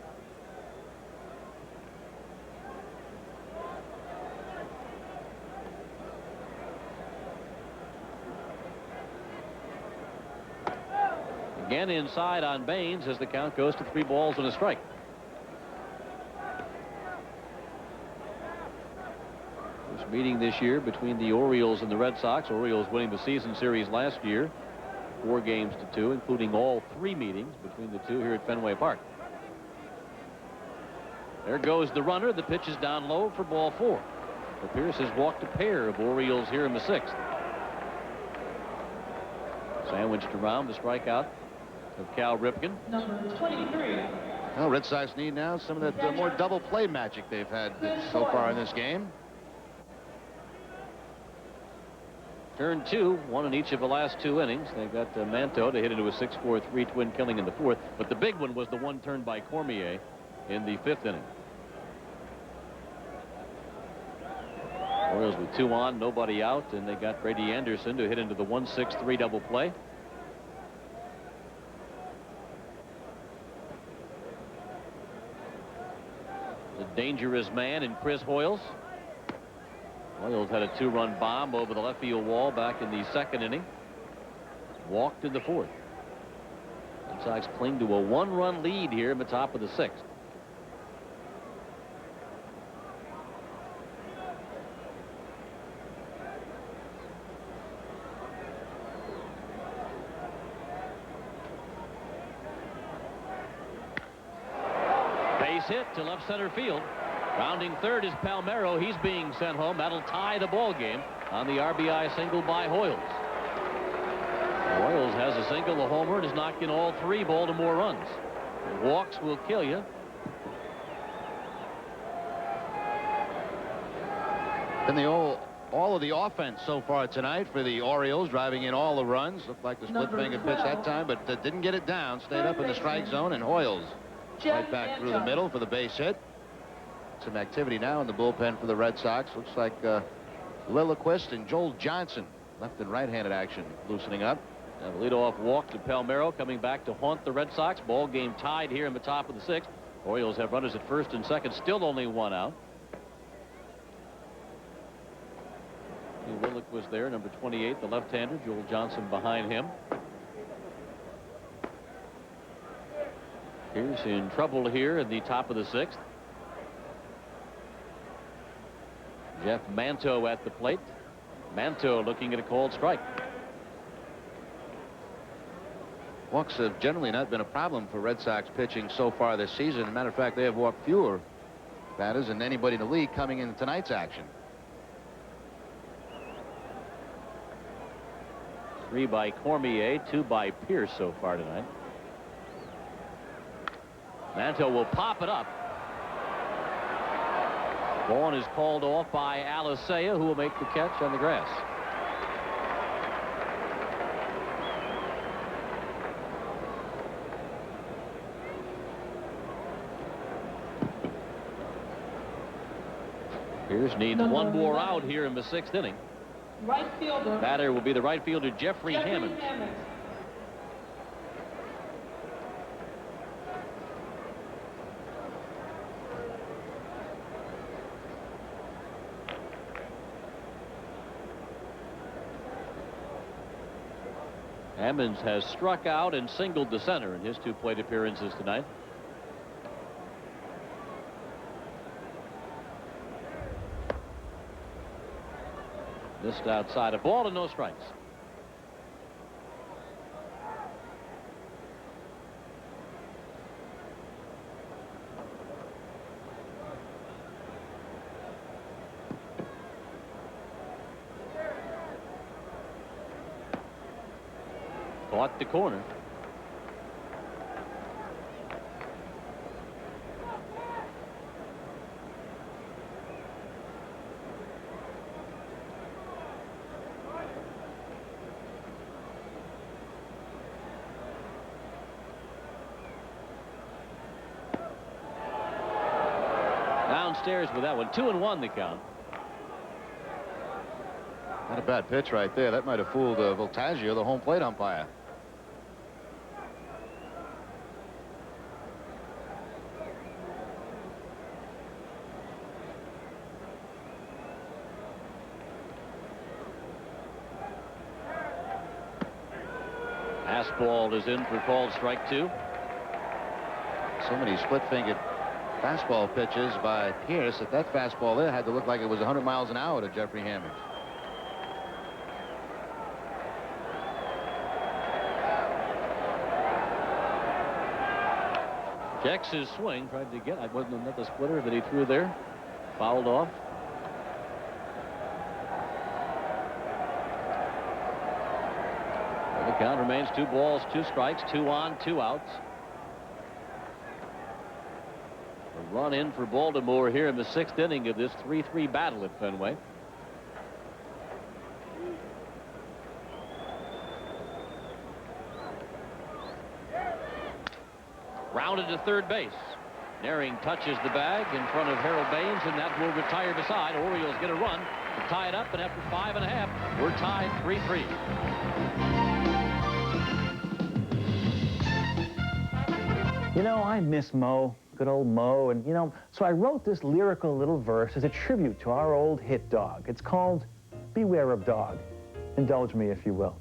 Again inside on Baines as the count goes to 3 balls and a strike. First meeting this year between the Orioles and the Red Sox. Orioles winning the season series last year. 4 games to 2, including all 3 meetings between the two here at Fenway Park. There goes the runner. The pitch is down low for ball 4. But Pierce has walked a pair of Orioles here in the 6th. Sandwiched around the strikeout of Cal Ripken. Number 23. Well, Red Sox need now some of that more double play magic they've had so far in this game. Turn 2, 1 in each of the last 2 innings. They've got Manto to hit into a 6-4-3 twin killing in the 4th. But the big one was the one turned by Cormier in the 5th inning. Orioles with 2 on, nobody out, and they got Brady Anderson to hit into the 1-6-3 double play. The dangerous man in Chris Hoyles. Hoyles had a 2-run bomb over the left field wall back in the 2nd inning. Walked in the 4th. Red Sox cling to a 1-run lead here in the top of the 6th. Base hit to left center field. Rounding third is Palmeiro. He's being sent home. That'll tie the ball game on the RBI single by Hoyles. Hoyles has a single, a homer, and has knocked in all 3 Baltimore runs. Walks will kill you. And all of the offense so far tonight for the Orioles, driving in all the runs. Looked like the split finger pitch that time, but didn't get it down. Stayed up in the strike zone, and Hoyles right back through the middle for the base hit. Some activity now in the bullpen for the Red Sox. Looks like Lilliquist and Joel Johnson, left and right-handed action, loosening up. And the leadoff walk to Palmeiro, coming back to haunt the Red Sox. Ball game tied here in the top of the 6th. Orioles have runners at first and second, still only 1 out. Lilliquist there, number 28, the left-hander. Joel Johnson behind him. Here's in trouble here in the top of the 6th. Jeff Manto at the plate. Manto looking at a called strike. Walks have generally not been a problem for Red Sox pitching so far this season. As a matter of fact, they have walked fewer batters than anybody in the league coming into tonight's action. 3 by Cormier, 2 by Pierce so far tonight. Manto will pop it up. Vaughn is called off by Alicea, who will make the catch on the grass. Pierce needs 1 more out here in the 6th inning. Right fielder. Batter will be the right fielder, Jeffrey Hammond. Hammonds has struck out and singled the center in his 2 plate appearances tonight. Missed outside, a ball and no strikes. Caught the corner. Downstairs with that one. 2-1 the count. Not a bad pitch right there. That might have fooled Voltaggio, the home plate umpire. Fastball is in for called strike 2. So many split-fingered fastball pitches by Pierce that fastball there had to look like it was 100 miles an hour to Jeffrey Hammond. Checks his swing, tried to get. I wasn't at the splitter that he threw there. Fouled off. The count remains 2 balls, 2 strikes, 2 on, 2 outs. A run in for Baltimore here in the 6th inning of this 3-3 battle at Fenway. Rounded to third base. Naring touches the bag in front of Harold Baines, and that will retire the side. Orioles get a run to tie it up, and after 5.5, we're tied 3-3. You know, I miss Mo, good old Mo, and, you know, so I wrote this lyrical little verse as a tribute to our old hit dog. It's called Beware of Dog. Indulge me, if you will.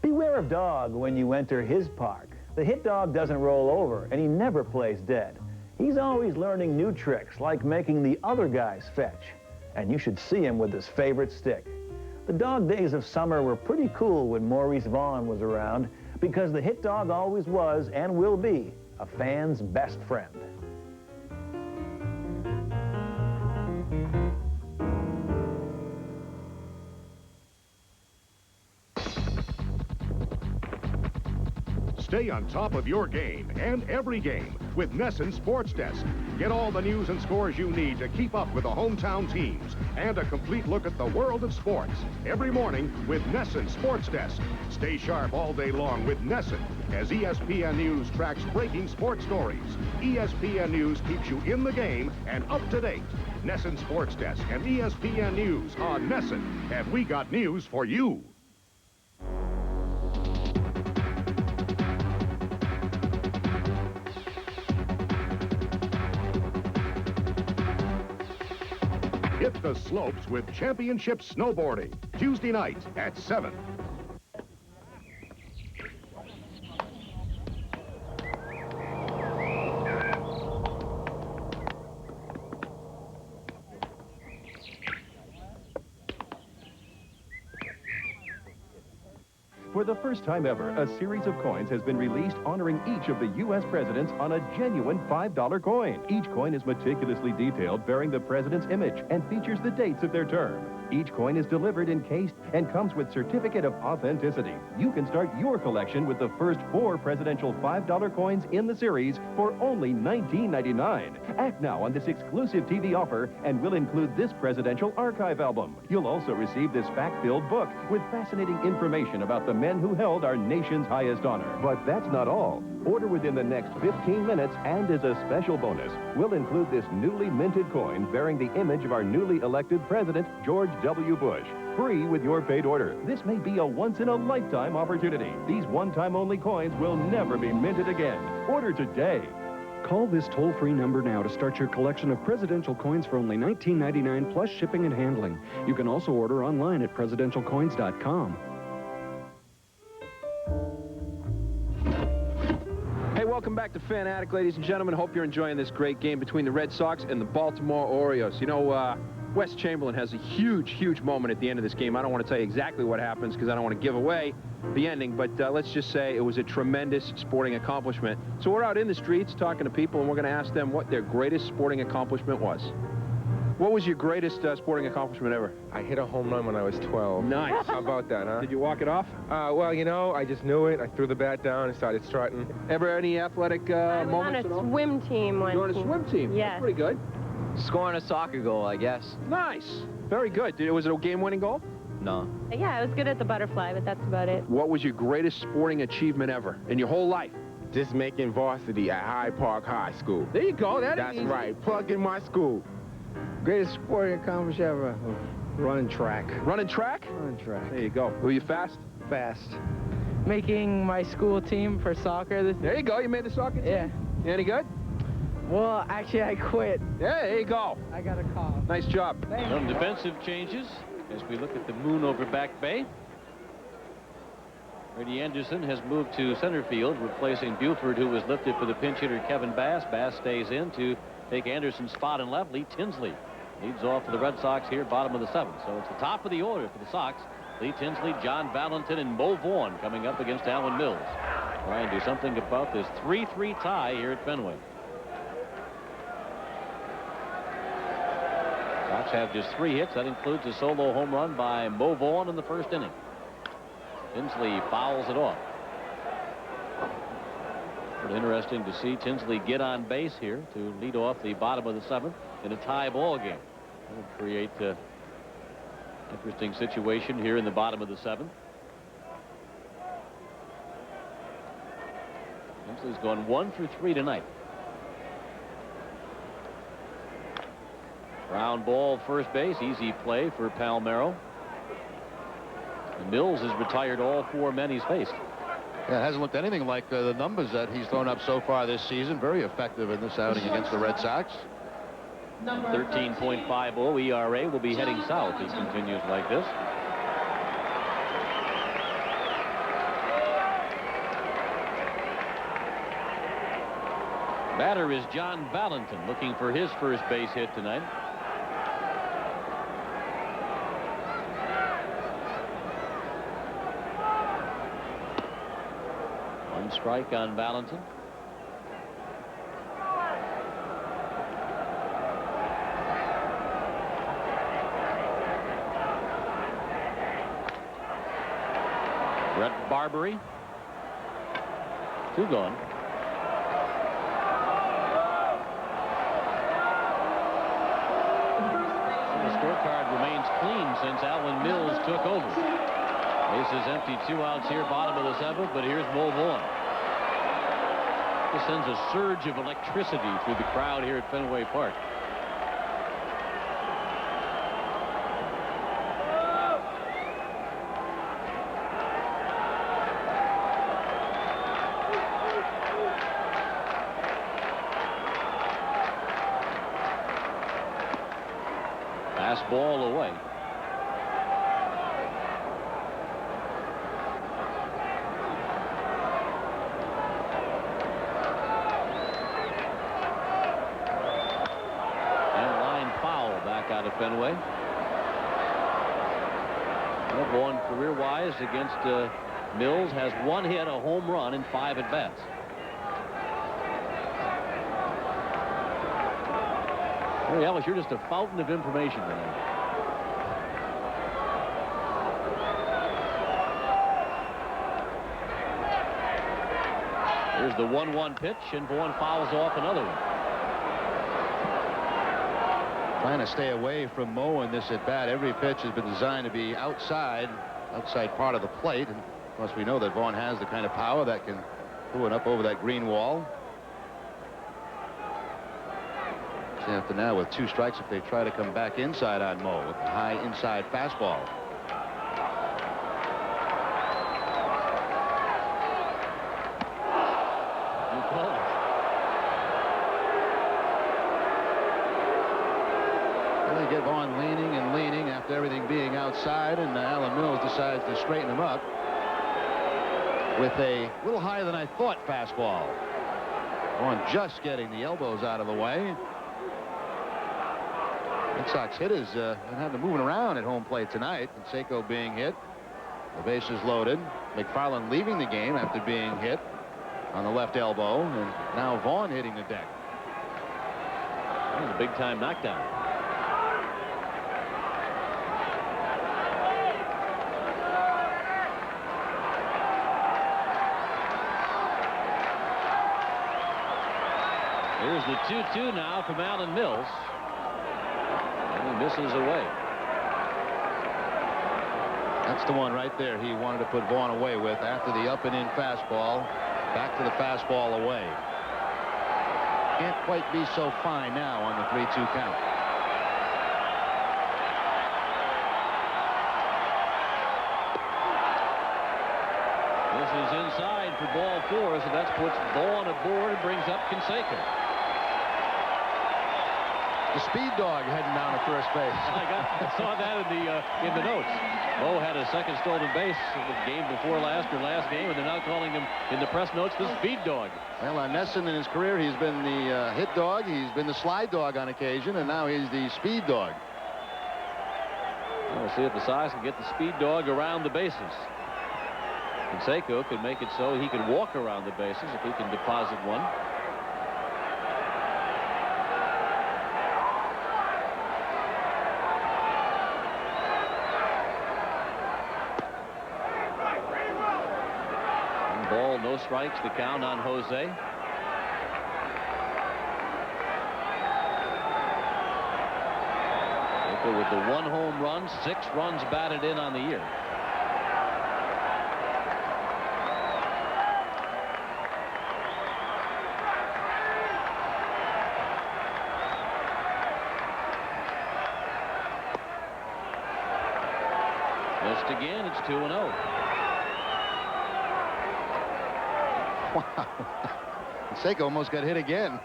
Beware of dog when you enter his park. The hit dog doesn't roll over, and he never plays dead. He's always learning new tricks, like making the other guys fetch. And you should see him with his favorite stick. The dog days of summer were pretty cool when Maurice Vaughn was around, because the hit dog always was and will be a fan's best friend. Stay on top of your game and every game with Nesson Sports Desk. Get all the news and scores you need to keep up with the hometown teams and a complete look at the world of sports every morning with Nesson Sports Desk. Stay sharp all day long with Nesson as ESPN News tracks breaking sports stories. ESPN News keeps you in the game and up to date. Nesson Sports Desk and ESPN News on Nesson, and we got news for you. Hit the slopes with championship snowboarding. Tuesday night at 7. For the first time ever, a series of coins has been released honoring each of the U.S. presidents on a genuine $5 coin. Each coin is meticulously detailed, bearing the president's image, and features the dates of their term. Each coin is delivered encased and comes with certificate of authenticity. You can start your collection with the first 4 presidential $5 coins in the series for only $19.99. Act now on this exclusive TV offer, and we'll include this presidential archive album. You'll also receive this fact-filled book with fascinating information about the men who held our nation's highest honor. But that's not all. Order within the next 15 minutes, and as a special bonus, we'll include this newly minted coin bearing the image of our newly elected president, George W. Bush. Free with your paid order. This may be a once-in-a-lifetime opportunity. These one-time-only coins will never be minted again. Order today. Call this toll-free number now to start your collection of presidential coins for only $19.99 plus shipping and handling. You can also order online at presidentialcoins.com. Hey, welcome back to Fanatic, ladies and gentlemen. Hope you're enjoying this great game between the Red Sox and the Baltimore Orioles. You know, Wes Chamerlain has a huge, huge moment at the end of this game. I don't want to tell you exactly what happens because I don't want to give away the ending, but let's just say it was a tremendous sporting accomplishment. So we're out in the streets talking to people, and we're going to ask them what their greatest sporting accomplishment was. What was your greatest sporting accomplishment ever? I hit a home run when I was 12. Nice. How about that, huh? Did you walk it off? Well, you know, I just knew it. I threw the bat down and started strutting. Ever any athletic moments at all? I was on a swim team once. You were on a swim team? Yes. That's pretty good. Scoring a soccer goal, I guess. Nice. Very good. Was it a game-winning goal? No. Yeah, I was good at the butterfly, but that's about it. What was your greatest sporting achievement ever in your whole life? Just making varsity at Hyde Park High School. There you go. That's right. Plug in my school. Greatest sporting accomplishment ever. Running track. Running track? Running track. There you go. Were you fast? Fast. Making my school team for soccer. There you go. You made the soccer team? Yeah. You any good? Well, actually, I quit. Yeah, there you go. I got a call. Nice job. Some defensive changes as we look at the moon over Back Bay. Brady Anderson has moved to center field, replacing Buford, who was lifted for the pinch hitter Kevin Bass. Bass stays in to take Anderson's spot in left. Lee Tinsley leads off for the Red Sox here, bottom of the 7th. So it's the top of the order for the Sox. Lee Tinsley, John Valentin, and Mo Vaughn coming up against Allen Mills. Try and do something about this 3-3 tie here at Fenway. Sox have just 3 hits. That includes a solo home run by Mo Vaughn in the first inning. Tinsley fouls it off. Pretty interesting to see Tinsley get on base here to lead off the bottom of the 7th in a tie ball game. That would create an interesting situation here in the bottom of the 7th. Tinsley's gone 1 for 3 tonight. Ground ball, first base. Easy play for Palmeiro. And Mills has retired all 4 men he's faced. Yeah, it hasn't looked anything like the numbers that he's thrown up so far this season. Very effective in this outing against the Red Sox. 13.50 ERA. Will be heading south. He continues like this. Batter is John Valentin, looking for his first base hit tonight. One strike on Valentin. Brett Barbary. 2 gone. The scorecard remains clean since Alan Mills took over. Bases empty, 2 outs here, bottom of the 7th, but here's Mo Vaughn. This sends a surge of electricity through the crowd here at Fenway Park. Ball away. And line foul back out of Fenway. Vaughn career-wise against Mills has 1 hit, a home run, and 5 at-bats. Hey, Ellis, you're just a fountain of information tonight. Here's the 1-1 pitch, and Vaughn fouls off another one. Trying to stay away from Mo in this at-bat. Every pitch has been designed to be outside part of the plate. And of course, we know that Vaughn has the kind of power that can pull it up over that green wall. After now with 2 strikes if they try to come back inside on Mo with a high inside fastball. Well, they get Vaughn leaning and leaning after everything being outside, and Alan Mills decides to straighten him up with a little higher than I thought fastball. Vaughn just getting the elbows out of the way. Red Sox hitters have them moving around at home plate tonight. And Seiko being hit. The bases loaded. McFarland leaving the game after being hit on the left elbow. And now Vaughn hitting the deck. That was a big-time knockdown. Here's the 2-2 now from Alan Mills. He misses away. That's the one right there he wanted to put Vaughn away with after the up and in fastball. Back to the fastball away. Can't quite be so fine now on the 3-2 count. This is inside for ball 4, so that puts Vaughn aboard and brings up Canseco. The speed dog heading down to first base. I saw that in the notes. Mo had a second stolen base the game before last or last game, and they're now calling him in the press notes the speed dog. Well, on Nesson in his career, he's been the hit dog, he's been the slide dog on occasion, and now he's the speed dog. We'll see if the Sox can get the speed dog around the bases. Canseco could make it so he can walk around the bases if he can deposit one. Ball, no strikes, the count on Jose. With the 1 home run, 6 runs batted in on the year. Missed again. It's 2-0. Wow. Canseco almost got hit again.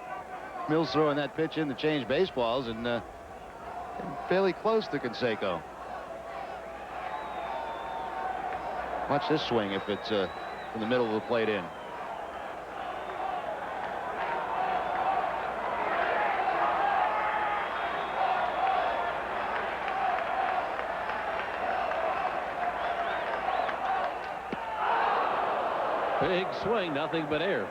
Mills throwing that pitch in to change baseballs and fairly close to Canseco. Watch this swing if it's in the middle of the plate in. Big swing, nothing but air.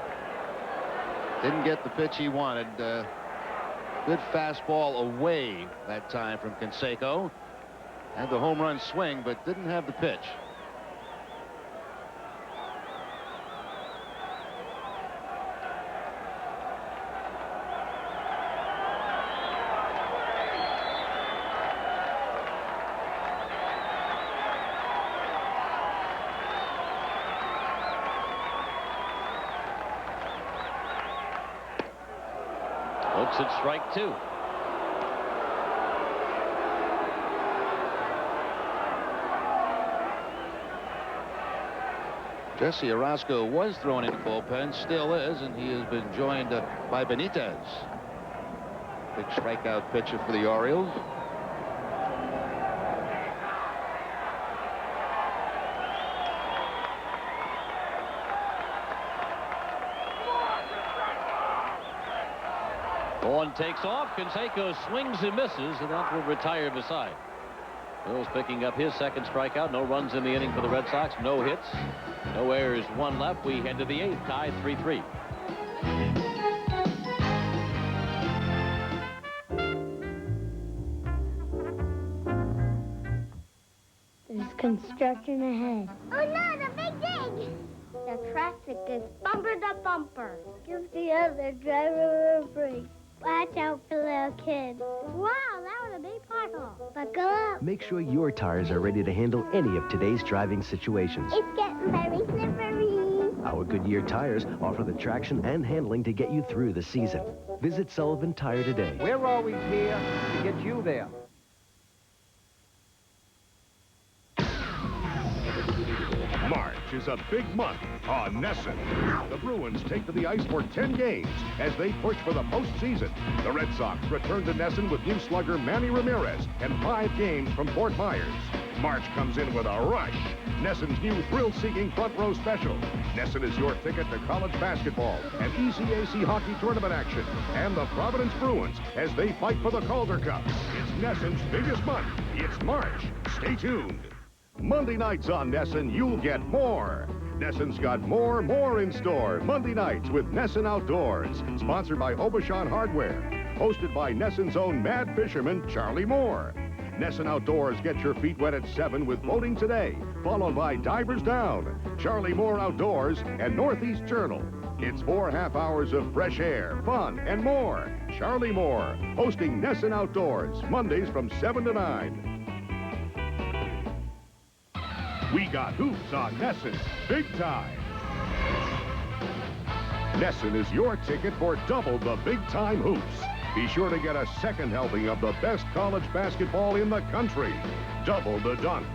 Didn't get the pitch he wanted. Good fastball away that time from Canseco. Had the home run swing, but didn't have the pitch. Looks at strike 2. Jesse Orozco was thrown in the bullpen, still is, and he has been joined by Benitez. Big strikeout pitcher for the Orioles. One takes off. Canseco swings and misses, and that will retire beside. Mills picking up his second strikeout. No runs in the inning for the Red Sox. No hits. No errors. 1 left. We head to the 8th. Tied 3-3. There's construction ahead. Oh no, the big dig! The traffic is bumper to bumper. Give the other driver a break. Watch out for little kids. Wow, that was a big pothole. Buckle up. Make sure your tires are ready to handle any of today's driving situations. It's getting very slippery. Our Goodyear tires offer the traction and handling to get you through the season. Visit Sullivan Tire today. We're always here to get you there. March is a big month on NESN. The Bruins take to the ice for 10 games as they push for the postseason. The Red Sox return to NESN with new slugger Manny Ramirez and 5 games from Fort Myers. March comes in with a rush. NESN's new thrill-seeking front row special. NESN is your ticket to college basketball and ECAC hockey tournament action and the Providence Bruins as they fight for the Calder Cup. It's NESN's biggest month. It's March. Stay tuned. Monday nights on NESN, you'll get more. NESN's got more in store. Monday nights with NESN Outdoors. Sponsored by Obashan Hardware. Hosted by NESN's own mad fisherman, Charlie Moore. NESN Outdoors gets your feet wet at 7 with Boating Today. Followed by Divers Down, Charlie Moore Outdoors, and Northeast Journal. It's 4 half hours of fresh air, fun, and more. Charlie Moore, hosting NESN Outdoors. Mondays from 7 to 9. We got hoops on NESN, big time. NESN is your ticket for double the big-time hoops. Be sure to get a second helping of the best college basketball in the country. Double the dunks,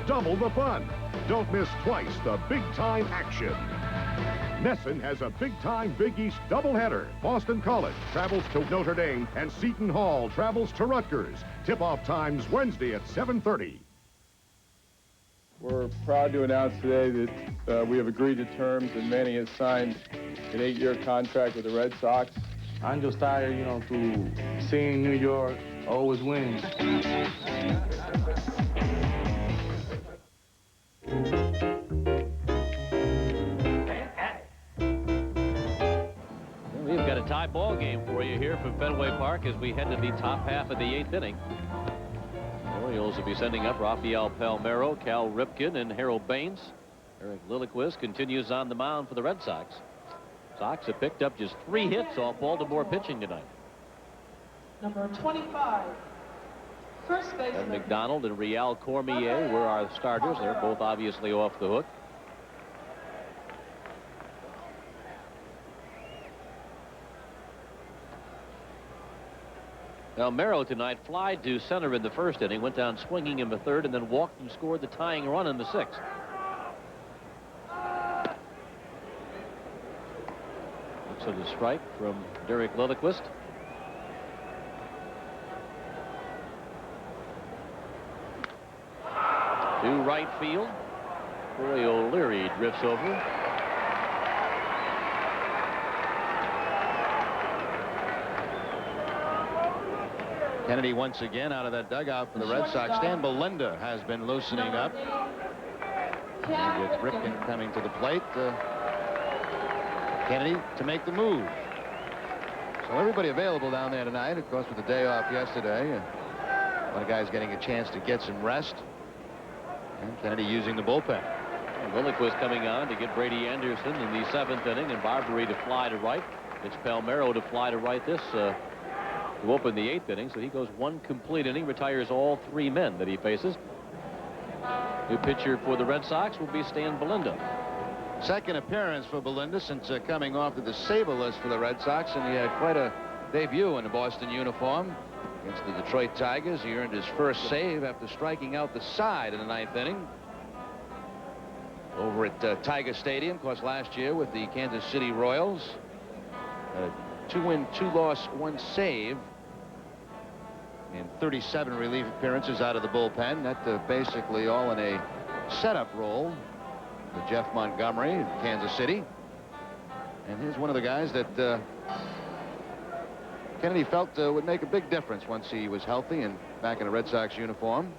double the fun. Don't miss twice the big-time action. NESN has a big-time Big East doubleheader. Boston College travels to Notre Dame, and Seton Hall travels to Rutgers. Tip-off times Wednesday at 7:30. We're proud to announce today that we have agreed to terms and Manny has signed an 8-year contract with the Red Sox. I'm just tired, to seeing New York always win. We've got a tie ball game for you here from Fenway Park as we head to the top half of the 8th inning. Orioles will be sending up Rafael Palmeiro, Cal Ripken, and Harold Baines. Eric Lilliquist continues on the mound for the Red Sox. Sox have picked up just 3 hits off Baltimore pitching tonight. Number 25, first baseman. And McDonald and Rheal Cormier were our starters. They're both obviously off the hook. Palmeiro tonight flied to center in the first inning, went down swinging in the third, and then walked and scored the tying run in the sixth. Looks at a strike from Derek Lilliquist. To right field. Roy O'Leary drifts over. Kennedy once again out of that dugout for the Red Sox. Stan Belinda has been loosening up. And with Ripken coming to the plate, Kennedy to make the move. So everybody available down there tonight, of course, with the day off yesterday. A lot of guys getting a chance to get some rest. And Kennedy using the bullpen. Lilliquist coming on to get Brady Anderson in the seventh inning, and Barbary to fly to right. It's Palmeiro to fly to right this to open the eighth inning. So he goes one complete inning, retires all three men that he faces. New pitcher for the Red Sox will be Stan Belinda. Second appearance for Belinda since coming off to the saber list for the Red Sox, and he had quite a debut in the Boston uniform against the Detroit Tigers. He earned his first save after striking out the side in the ninth inning over at Tiger Stadium, of course, last year with the Kansas City Royals. 2-win, 2-loss, 1 save in 37 relief appearances out of the bullpen. That basically all in a setup role for Jeff Montgomery in Kansas City. And here's one of the guys that Kennedy felt would make a big difference once he was healthy and back in a Red Sox uniform.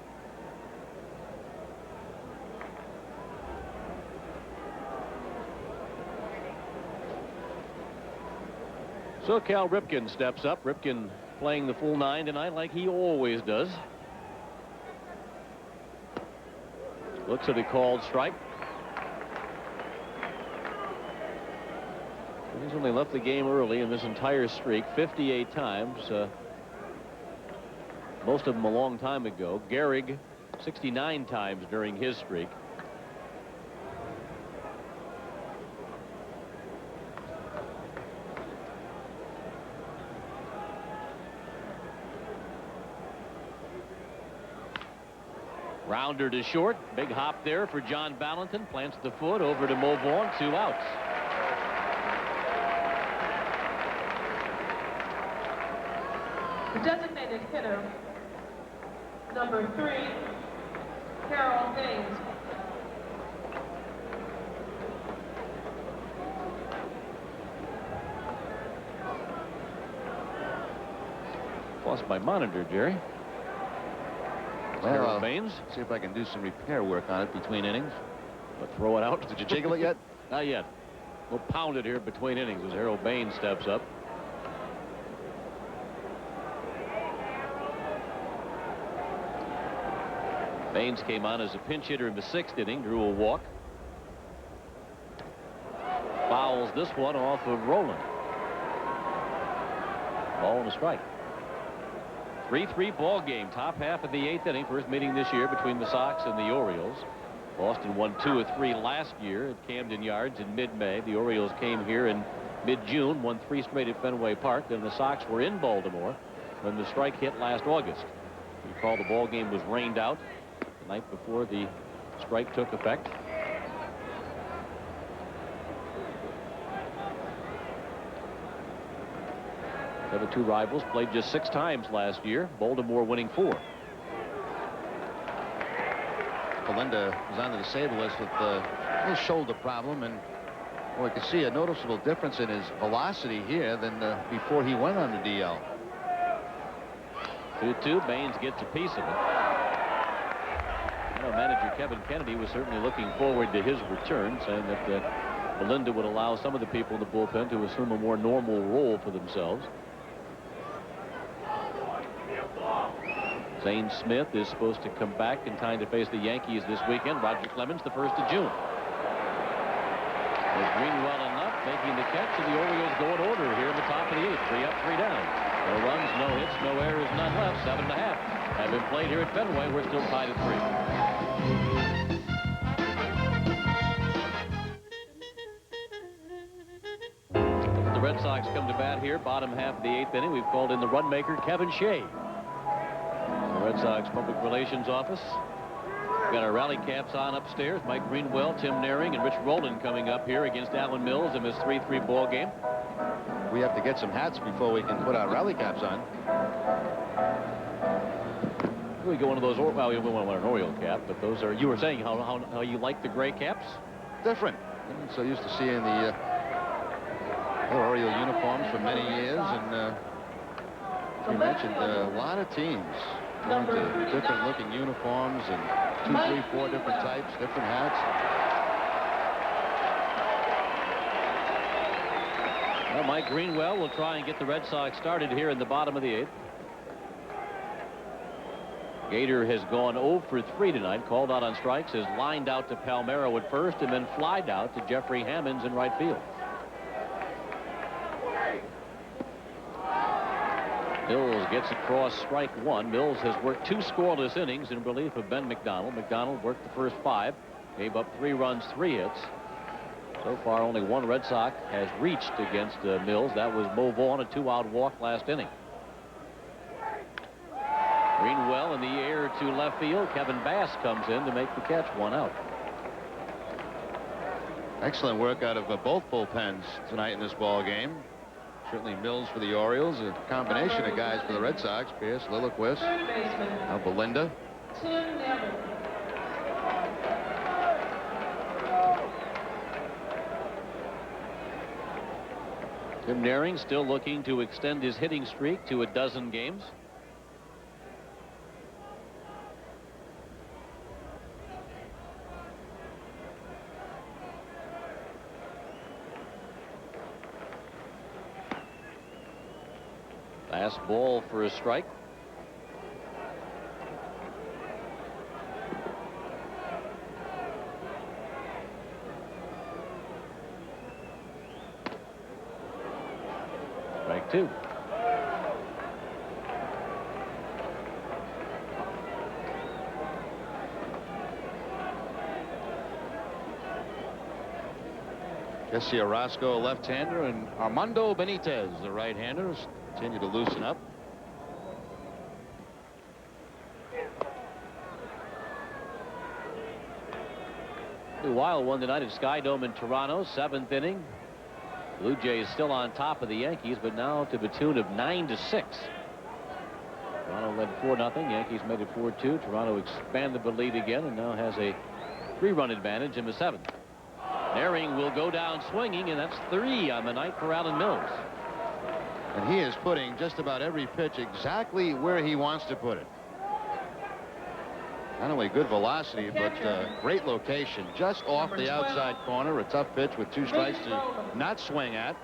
So Cal Ripken steps up. Ripken playing the full 9 tonight like he always does. Looks at a called strike. He's only left the game early in this entire streak 58 times. Most of them a long time ago. Gehrig 69 times during his streak. Rounder to short. Big hop there for John Valentin. Plants the foot over to Mo Vaughn. 2 outs. The designated hitter, number 3, Carol Haynes. Lost my monitor, Jerry. Well, Baines. See if I can do some repair work on it between innings. But throw it out. Did you jiggle it yet? Not yet. We'll pound it here between innings as Harold Baines steps up. Baines came on as a pinch hitter in the 6th inning, drew a walk. Fouls this one off of Rowland. Ball and a strike. 3-3 ball game. Top half of the 8th inning. First meeting this year between the Sox and the Orioles. Boston won 2 of 3 last year at Camden Yards in mid-May. The Orioles came here in mid-June, won 3 straight at Fenway Park. Then the Sox were in Baltimore when the strike hit last August. You recall the ball game was rained out the night before the strike took effect. The other 2 rivals played just 6 times last year. Baltimore winning 4. Belinda was onto the save list with a little shoulder problem, and we could see a noticeable difference in his velocity here than before he went on the DL. 2-2. Baines gets a piece of it. Manager Kevin Kennedy was certainly looking forward to his return, saying that Belinda would allow some of the people in the bullpen to assume a more normal role for themselves. Zane Smith is supposed to come back in time to face the Yankees this weekend. Roger Clemens the 1st of June. With Greenwell enough making the catch, and the Orioles go in order here in the top of the 8th. 3 up, 3 down. No runs, no hits, no errors, none left. 7.5 have been played here at Fenway. We're still tied at 3. The Red Sox come to to bat here, bottom half of the 8th inning. We've called in the run maker, Kevin Shea. The Red Sox Public Relations Office. We've got our rally caps on upstairs. Mike Greenwell, Tim Naring, and Rich Rowland coming up here against Allen Mills in this 3-3 ball game. We have to get some hats before we can put our rally caps on. We go one of those, well, we don't want an Oriole cap, but those are, you were saying how you like the gray caps? Different. I'm so used to seeing the Oriole uniforms for many years, and you mentioned a lot of teams going to different looking uniforms and 2, 3, 4 different types, different hats. Well, Mike Greenwell will try and get the Red Sox started here in the bottom of the 8th. Gator has gone 0 for 3 tonight, called out on strikes, has lined out to Palmeiro at first and then flied out to Jeffrey Hammonds in right field. Mills gets across strike 1. Mills has worked 2 scoreless innings in relief of Ben McDonald. McDonald worked the first 5, gave up 3 runs, 3 hits. So far, only 1 Red Sox has reached against Mills. That was Mo Vaughn, a 2-out walk last inning. Greenwell in the air to left field. Kevin Bass comes in to make the catch, 1 out. Excellent work out of both bullpens tonight in this ball game. Certainly Mills for the Orioles, a combination of guys for the Red Sox. Pierce, Lilliquist, Belinda. Tim Naring still looking to extend his hitting streak to 12 games. Last ball for a strike. Strike 2. Jesse Orozco, a left-hander, and Armando Benitez, the right-hander, continue to loosen up. The Wild won tonight at Sky Dome in Toronto, 7th inning. Blue Jays still on top of the Yankees, but now to the tune of 9-6. Toronto led 4-0. Yankees made it 4-2. Toronto expanded the lead again and now has a 3-run advantage in the 7th. Naring will go down swinging, and that's 3 on the night for Allen Mills. And he is putting just about every pitch exactly where he wants to put it. Not only good velocity, but great location. Just off the outside corner. A tough pitch with 2 strikes to not swing at.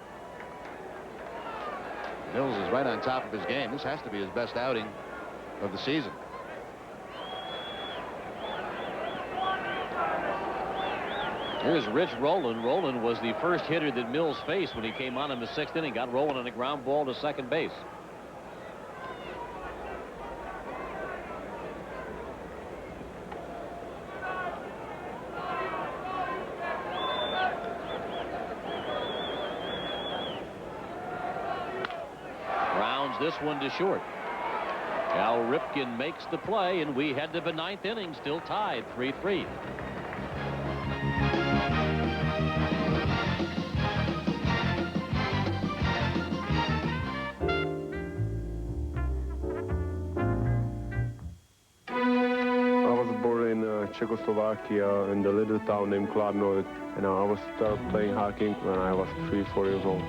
Mills is right on top of his game. This has to be his best outing of the season. Here's Rich Rowland. Rowland was the first hitter that Mills faced when he came on in the 6th inning. Got Rowland on a ground ball to second base. Grounds this one to short. Cal Ripken makes the play, and we head to the 9th inning, still tied 3-3. Czechoslovakia in the little town named Kladno, and I was started playing hockey when I was 3-4 years old.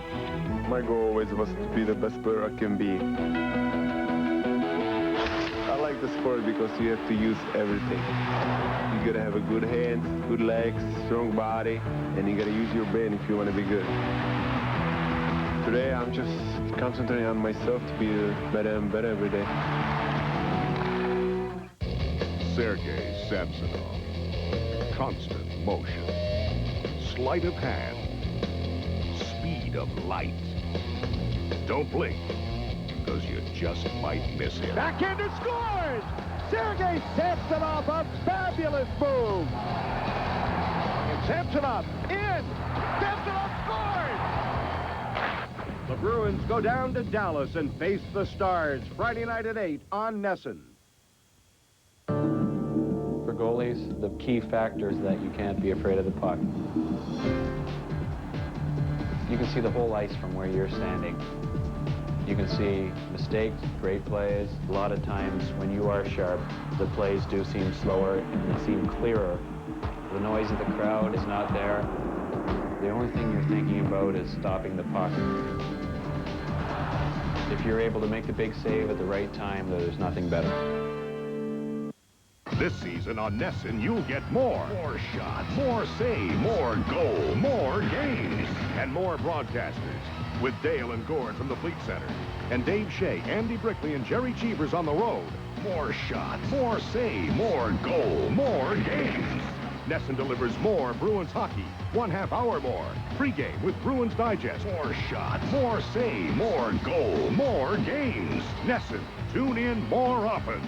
My goal always was to be the best player I can be. I like the sport because you have to use everything. You gotta have a good hands, good legs, strong body, and you gotta use your brain if you want to be good. Today I'm just concentrating on myself to be better and better every day. Sergei Samsonov. Constant motion. Sleight of hand. Speed of light. Don't blink, because you just might miss him. Backhander scores! Sergei Samsonov, a fabulous move! And Samsonov in! Samsonov scores! The Bruins go down to Dallas and face the Stars Friday night at 8 on Nesson. For goalies, the key factor is that you can't be afraid of the puck. You can see the whole ice from where you're standing. You can see mistakes, great plays. A lot of times when you are sharp, the plays do seem slower and they seem clearer. The noise of the crowd is not there. The only thing you're thinking about is stopping the puck. If you're able to make the big save at the right time, there's nothing better. This season on Nesson, you'll get more. More shot, more save, more goal, more games, and more broadcasters. With Dale and Gord from the Fleet Center, and Dave Shea, Andy Brickley, and Jerry Cheevers on the road. More shot, more save, more goal, more games. Nesson delivers more Bruins hockey, 1/2 hour more. Pre-game with Bruins Digest. More shot, more save, more goal, more games. Nesson, tune in more often.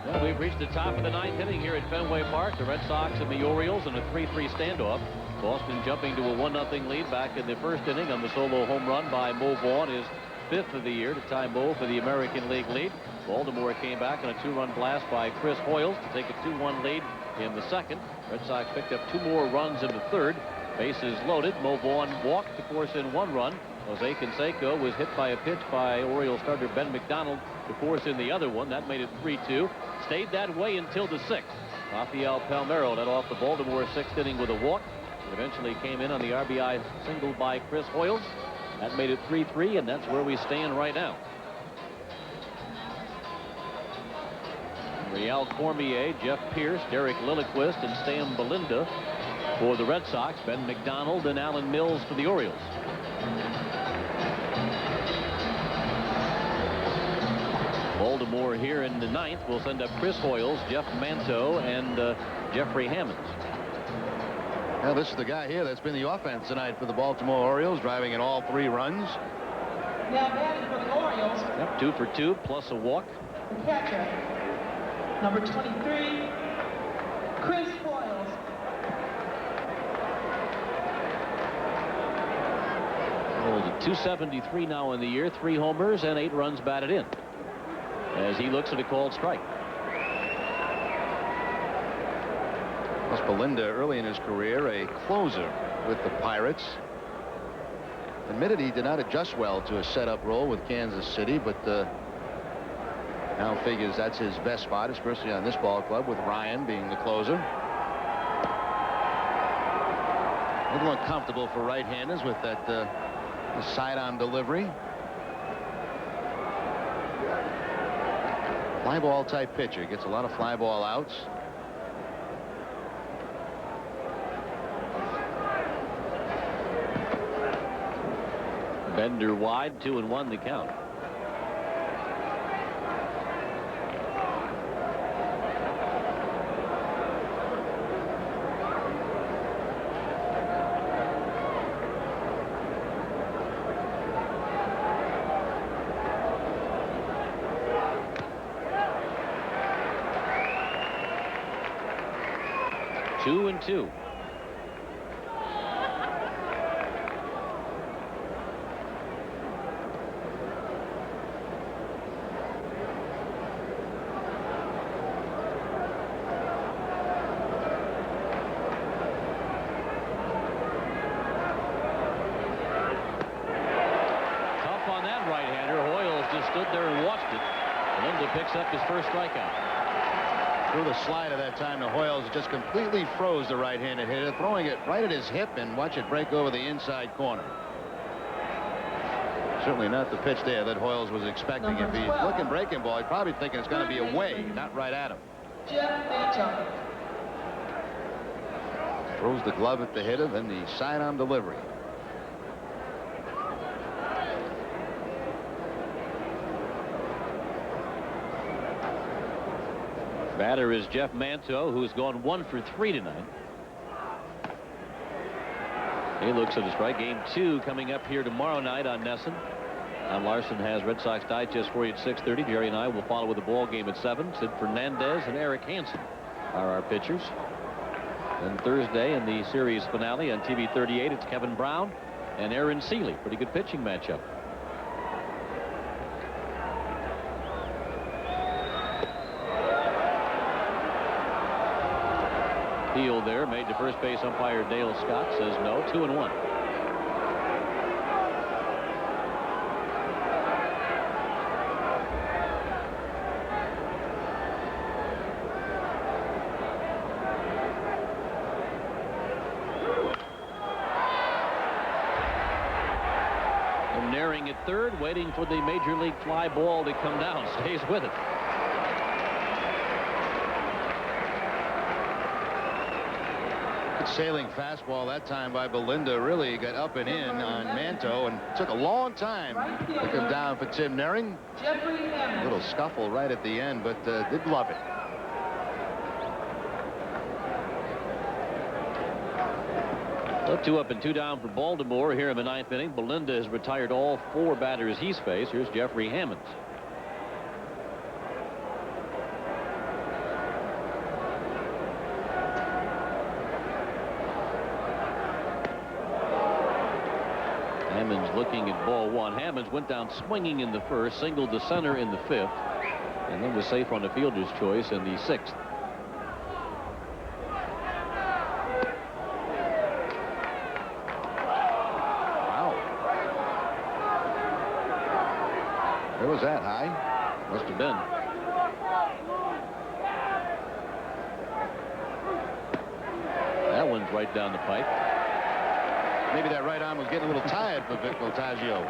Well, we've reached the top of the 9th inning here at Fenway Park. The Red Sox and the Orioles in a 3-3 standoff. Boston jumping to a 1-0 lead back in the first inning on the solo home run by Mo Vaughn, his 5th of the year, to tie Mo for the American League lead. Baltimore came back on a 2-run blast by Chris Hoyles to take a 2-1 lead in the second. Red Sox picked up 2 more runs in the third. Bases loaded. Mo Vaughn walked to force in 1 run. Jose Canseco was hit by a pitch by Orioles starter Ben McDonald to force in the other one. That made it 3-2. Stayed that way until the 6th. Rafael Palmeiro led off the Baltimore 6th inning with a walk. Eventually came in on the RBI single by Chris Hoyles. That made it 3-3, and that's where we stand right now. Rheal, Cormier, Jeff Pierce, Derek Lilliquist, and Stan Belinda for the Red Sox. Ben McDonald and Alan Mills for the Orioles. Baltimore here in the 9th will send up Chris Hoyles, Jeff Manto, and Jeffrey Hammonds. Well, this is the guy here that's been the offense tonight for the Baltimore Orioles, driving in all 3 runs. Now batting for the Orioles. Yep, 2 for 2 plus a walk. The catcher, number 23, Chris Hoyles. Holds at 273 now in the year, 3 homers and 8 runs batted in, as he looks at a called strike. Plus Belinda, early in his career, a closer with the Pirates. Admitted he did not adjust well to a setup role with Kansas City, but now figures that's his best spot, especially on this ball club, with Ryan being the closer. A little uncomfortable for right-handers with that the sidearm delivery. Fly ball type pitcher, gets a lot of fly ball outs. Bender wide, 2-1 the count. Two and two. Picks up his first strikeout. Threw the slider that time to Hoyles, just completely froze the right-handed hitter, throwing it right at his hip, and watch it break over the inside corner. Certainly not the pitch there that Hoyles was expecting. If he's looking breaking ball, he's probably thinking it's going to be away, not right at him. Throws the glove at the hitter, then the sidearm delivery. Batter is Jeff Manto, who's gone 1 for 3 tonight. He looks at a strike. Game 2 coming up here tomorrow night on Nesson. Tom Larson has Red Sox Digest for you at 6:30. Jerry and I will follow with the ball game at 7. Sid Fernandez and Eric Hansen are our pitchers. Then Thursday in the series finale on TV 38, it's Kevin Brown and Aaron Seeley. Pretty good pitching matchup. Rheal there made to first base umpire Dale Scott says no. 2-1. Naring at third, waiting for the major league fly ball to come down. Stays with it. Good sailing fastball that time by Belinda. Really got up and in on Manto and took a long time to come down for Tim Naring. A little scuffle right at the end, but did love it. So 2 up and 2 down for Baltimore here in the 9th inning. Belinda has retired all 4 batters he's faced. Here's Jeffrey Hammonds. Hammonds looking at ball 1. Hammonds went down swinging in the first, singled to center in the 5th, and then was safe on the fielder's choice in the 6th. Where was that, high? Must have been. That one's right down the pipe. Maybe that right arm was getting a little tired for Vic Voltaggio.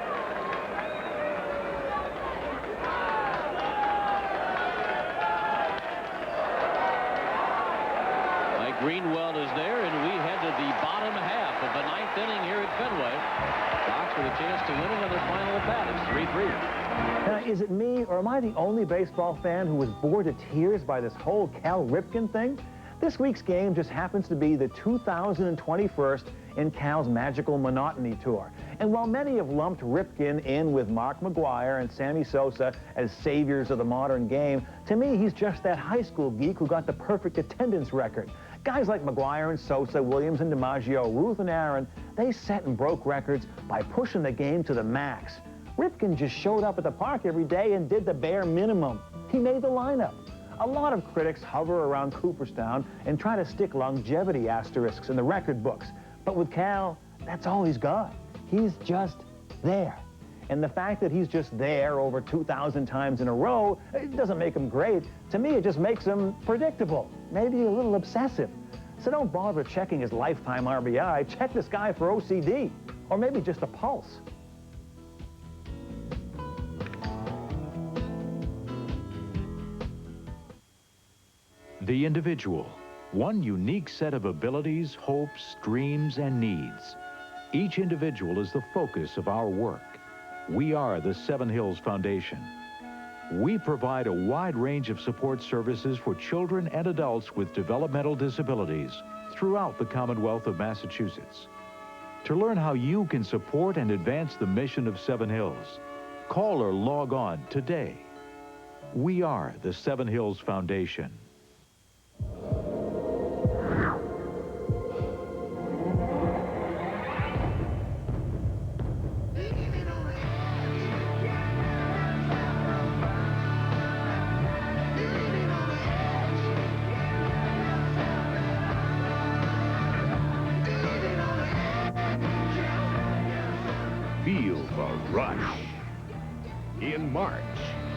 Mike Greenwell is there, and we head to the bottom half of the 9th inning here at Fenway. Sox with a chance to win it on their final at bat. It's 3-3. Now, is it me, or am I the only baseball fan who was bored to tears by this whole Cal Ripken thing? This week's game just happens to be the 2021st in Cal's Magical Monotony Tour. And while many have lumped Ripken in with Mark McGwire and Sammy Sosa as saviors of the modern game, to me, he's just that high school geek who got the perfect attendance record. Guys like McGwire and Sosa, Williams and DiMaggio, Ruth and Aaron, they set and broke records by pushing the game to the max. Ripken just showed up at the park every day and did the bare minimum. He made the lineup. A lot of critics hover around Cooperstown and try to stick longevity asterisks in the record books. But with Cal, that's all he's got. He's just there. And the fact that he's just there over 2,000 times in a row, it doesn't make him great. To me, it just makes him predictable, maybe a little obsessive. So don't bother checking his lifetime RBI. Check this guy for OCD, or maybe just a pulse. The individual, one unique set of abilities, hopes, dreams, and needs. Each individual is the focus of our work. We are the Seven Hills Foundation. We provide a wide range of support services for children and adults with developmental disabilities throughout the Commonwealth of Massachusetts. To learn how you can support and advance the mission of Seven Hills, call or log on today. We are the Seven Hills Foundation. Feel the rush in March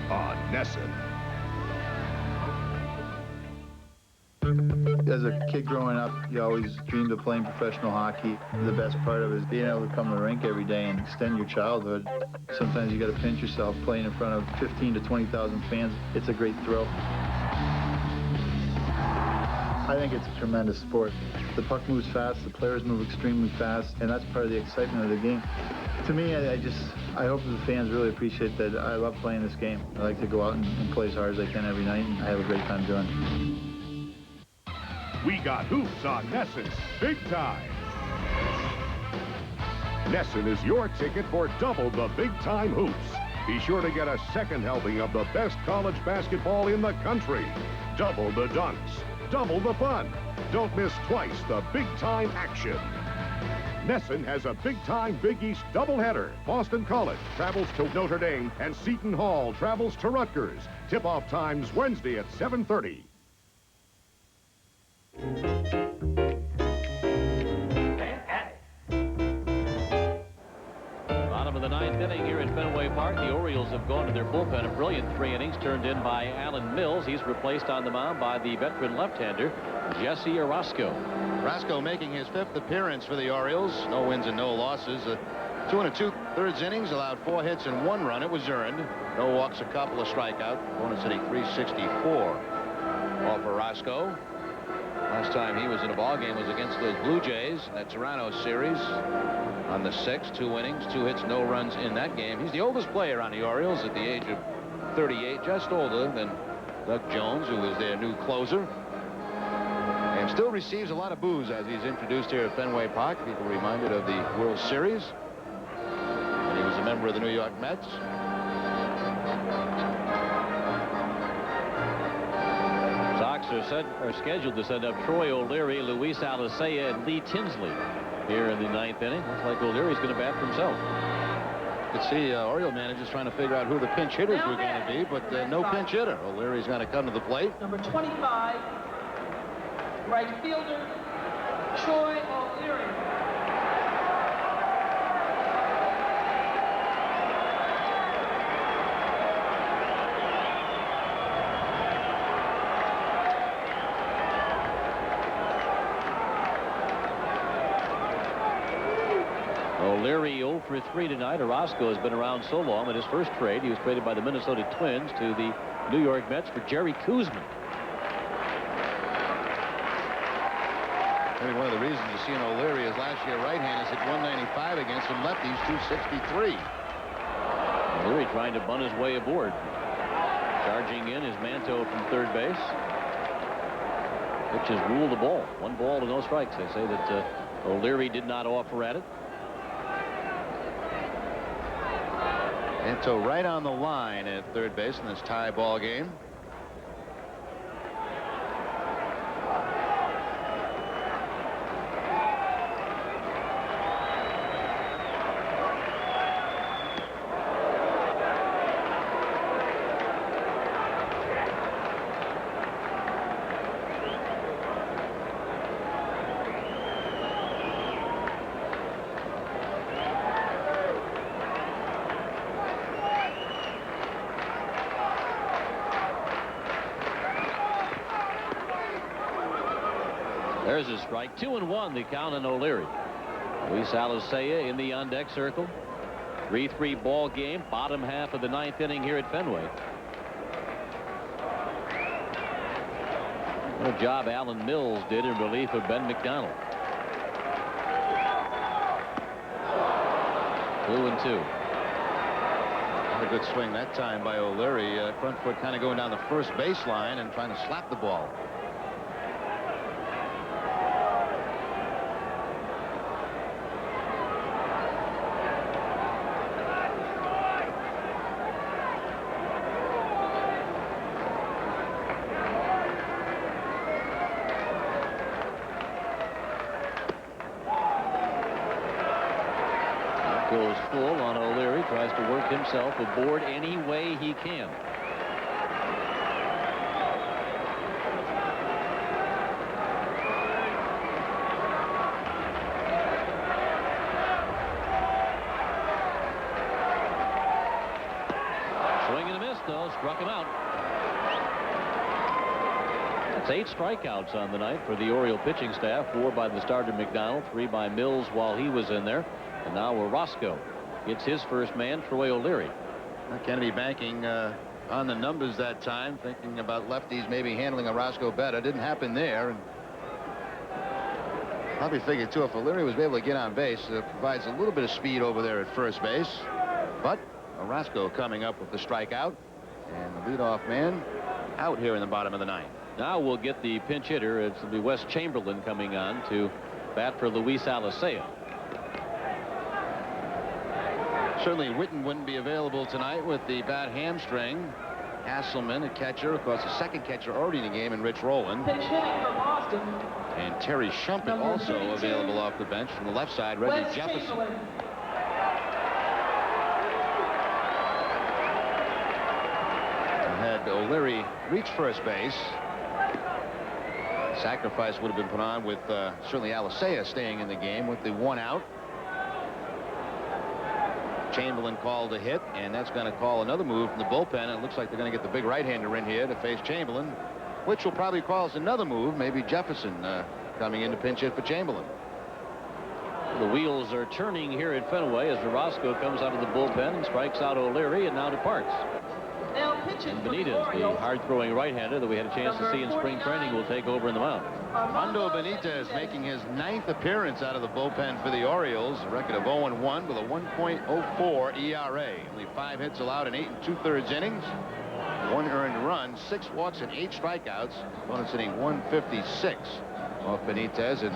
on NESN. As a kid growing up, you always dreamed of playing professional hockey. The best part of it is being able to come to the rink every day and extend your childhood. Sometimes you got to pinch yourself playing in front of 15 to 20,000 fans. It's a great thrill. I think it's a tremendous sport. The puck moves fast, the players move extremely fast, and that's part of the excitement of the game. To me, I hope the fans really appreciate that I love playing this game. I like to go out and play as hard as I can every night, and I have a great time doing it. We got hoops on NESN's Big Time. NESN is your ticket for double the Big Time hoops. Be sure to get a second helping of the best college basketball in the country. Double the dunks, double the fun. Don't miss twice the big-time action. Nesson has a big-time Big East doubleheader. Boston College travels to Notre Dame, and Seton Hall travels to Rutgers. Tip-off times Wednesday at 7:30. Bottom of the ninth inning here at Fenway Park. The Orioles have gone to their bullpen. A brilliant 3 innings turned in by Alan Mills. He's replaced on the mound by the veteran left-hander, Jesse Orozco. Orozco making his 5th appearance for the Orioles. No wins and no losses. 2 2/3 innings, allowed 4 hits and 1 run. It was earned. No walks, a couple of strikeouts. Opponents hitting .364 off Orozco. Last time he was in a ball game was against those Blue Jays in that Toronto series on the 6th. 2 innings, 2 hits, no runs in that game. He's the oldest player on the Orioles at the age of 38, just older than Doug Jones, who was their new closer. And still receives a lot of boos as he's introduced here at Fenway Park. People reminded of the World Series. And he was a member of the New York Mets. Sox are scheduled to send up Troy O'Leary, Luis Alicea, and Lee Tinsley here in the 9th inning. Looks like O'Leary's going to bat for himself. You could see Oriole managers trying to figure out who the pinch hitters were going to be, but no pinch hitter. O'Leary's going to come to the plate. Number 25, right fielder, Troy O'Leary. O'Leary 0 for 3 tonight. Orozco has been around so long. In his first trade, he was traded by the Minnesota Twins to the New York Mets for Jerry Kuzman. Maybe one of the reasons you see in O'Leary is last year right-handers hit .195 against him, lefties .263. O'Leary trying to bunt his way aboard. Charging in is Manto from third base. Pitches rule the ball. 1 ball to no strikes. They say that O'Leary did not offer at it. Manto right on the line at third base in this tie ball game. There's a strike. 2-1 the count on O'Leary. Luis Alicea in the on-deck circle. 3-3 ball game. Bottom half of the 9th inning here at Fenway. What a job Alan Mills did in relief of Ben McDonald. 2-2. Not a good swing that time by O'Leary. Front foot kind of going down the first baseline and trying to slap the ball. Goes full on O'Leary. Tries to work himself aboard any way he can. Swing and a miss, though. Struck him out. That's 8 strikeouts on the night for the Oriole pitching staff. 4 by the starter McDonald, 3 by Mills while he was in there. And now Orozco gets his first man, Troy O'Leary. Kennedy banking on the numbers that time, thinking about lefties maybe handling Orozco better. Didn't happen there. And probably figured, too, if O'Leary was able to get on base, it provides a little bit of speed over there at first base. But Orozco coming up with the strikeout. And the leadoff man out here in the bottom of the 9th. Now we'll get the pinch hitter. It's the Wes Chamerlain coming on to bat for Luis Alicea. Certainly Witten wouldn't be available tonight with the bad hamstring. Hasselman, a catcher. Of course, the second catcher already in the game, and Rich Rowland. Pitch hitting for Boston. And Terry Shumpert also available off the bench. From the left side, Reggie Wes Jefferson. Chamerlain. Had O'Leary reach first base. Sacrifice would have been put on with certainly Alicea staying in the game with the 1 out. Chamberlain called a hit, and that's going to call another move from the bullpen. And it looks like they're going to get the big right-hander in here to face Chamberlain, which will probably cause another move. Maybe Jefferson coming in to pinch hit for Chamberlain. The wheels are turning here at Fenway as Orozco comes out of the bullpen and strikes out O'Leary and now departs. Now pitching And for the Benitez, the Orioles. hard-throwing right-hander that we had a chance to see in spring training, will take over in the mound. Armando Benitez making his 9th appearance out of the bullpen for the Orioles. A record of 0-1 with a 1.04 ERA. Only 5 hits allowed in 8 2/3 innings. 1 earned run, 6 walks, and 8 strikeouts. Opponents hitting 156 off Benitez, and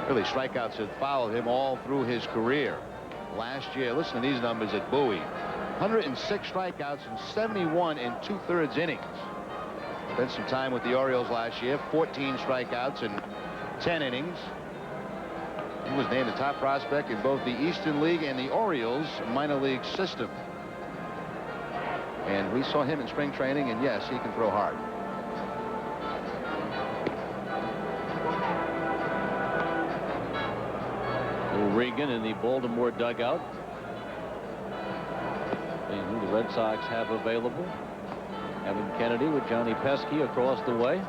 really strikeouts have followed him all through his career. Last year, listen to these numbers at Bowie. 106 strikeouts and 71 in 2/3 innings. Spent some time with the Orioles last year. 14 strikeouts in 10 innings. He was named the top prospect in both the Eastern League and the Orioles minor league system. And we saw him in spring training, and yes, he can throw hard. Regan in the Baltimore dugout. And who the Red Sox have available. Evan Kennedy with Johnny Pesky across the way.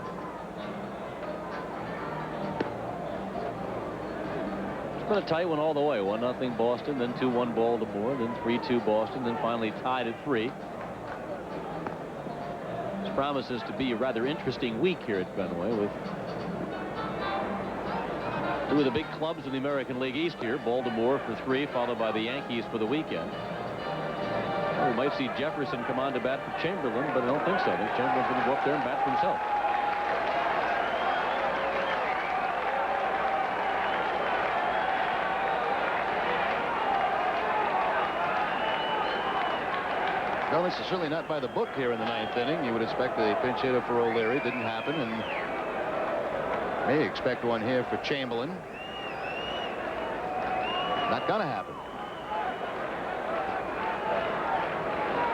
It's been a tight one all the way. 1-0 Boston, then 2-1 Baltimore, then 3-2 Boston, then finally tied at 3. This promises to be a rather interesting week here at Fenway with 2 of the big clubs in the American League East here. Baltimore for 3, followed by the Yankees for the weekend. Well, we might see Jefferson come on to bat for Chamberlain, but I don't think so. I think Chamberlain's going to go up there and bat for himself. Well, this is certainly not by the book here in the 9th inning. You would expect a pinch hitter for O'Leary. Didn't happen, and may expect one here for Chamberlain. Not gonna happen.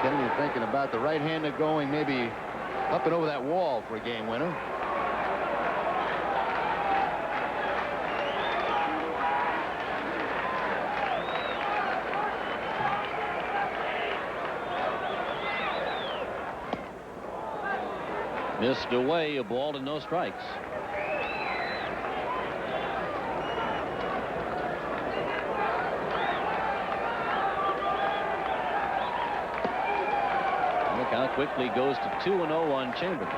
Kennedy thinking about the right-hander going maybe up and over that wall for a game winner. Missed away, a ball and no strikes. The count quickly goes to 2-0 on Chamberlain.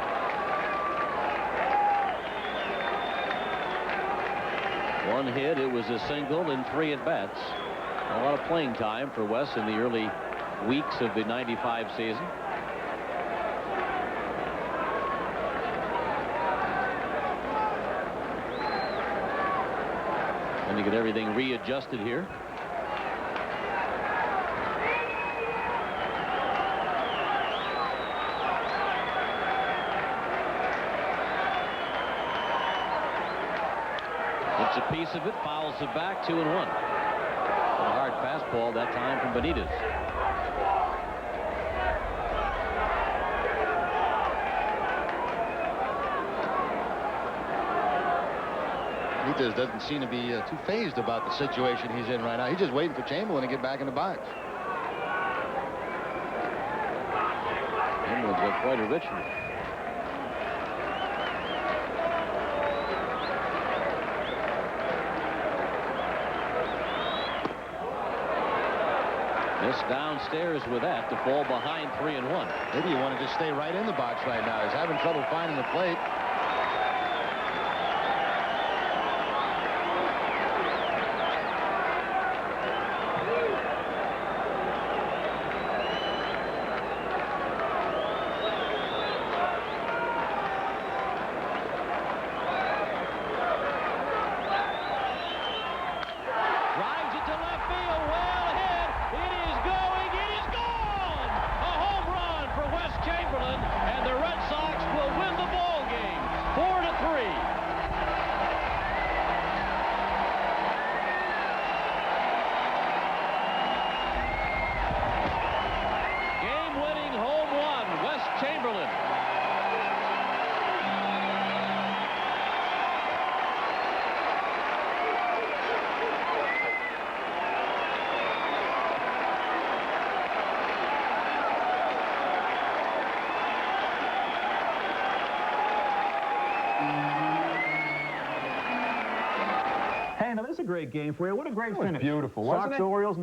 One hit, it was a single, and 3 at-bats. A lot of playing time for Wes in the early weeks of the '95 season. And to get everything readjusted here. It's a piece of it, fouls it back, 2-1. A hard fastball that time from Benitez. Benitez doesn't seem to be too phased about the situation he's in right now. He's just waiting for Chamberlain to get back in the box. Chamberlain's got quite a ritual. Missed downstairs with that to fall behind 3-1. Maybe you want to just stay right in the box right now. He's having trouble finding the plate. Hey, now this is a great game for you. What a great finish. Beautiful, wasn't Sox it? Orioles.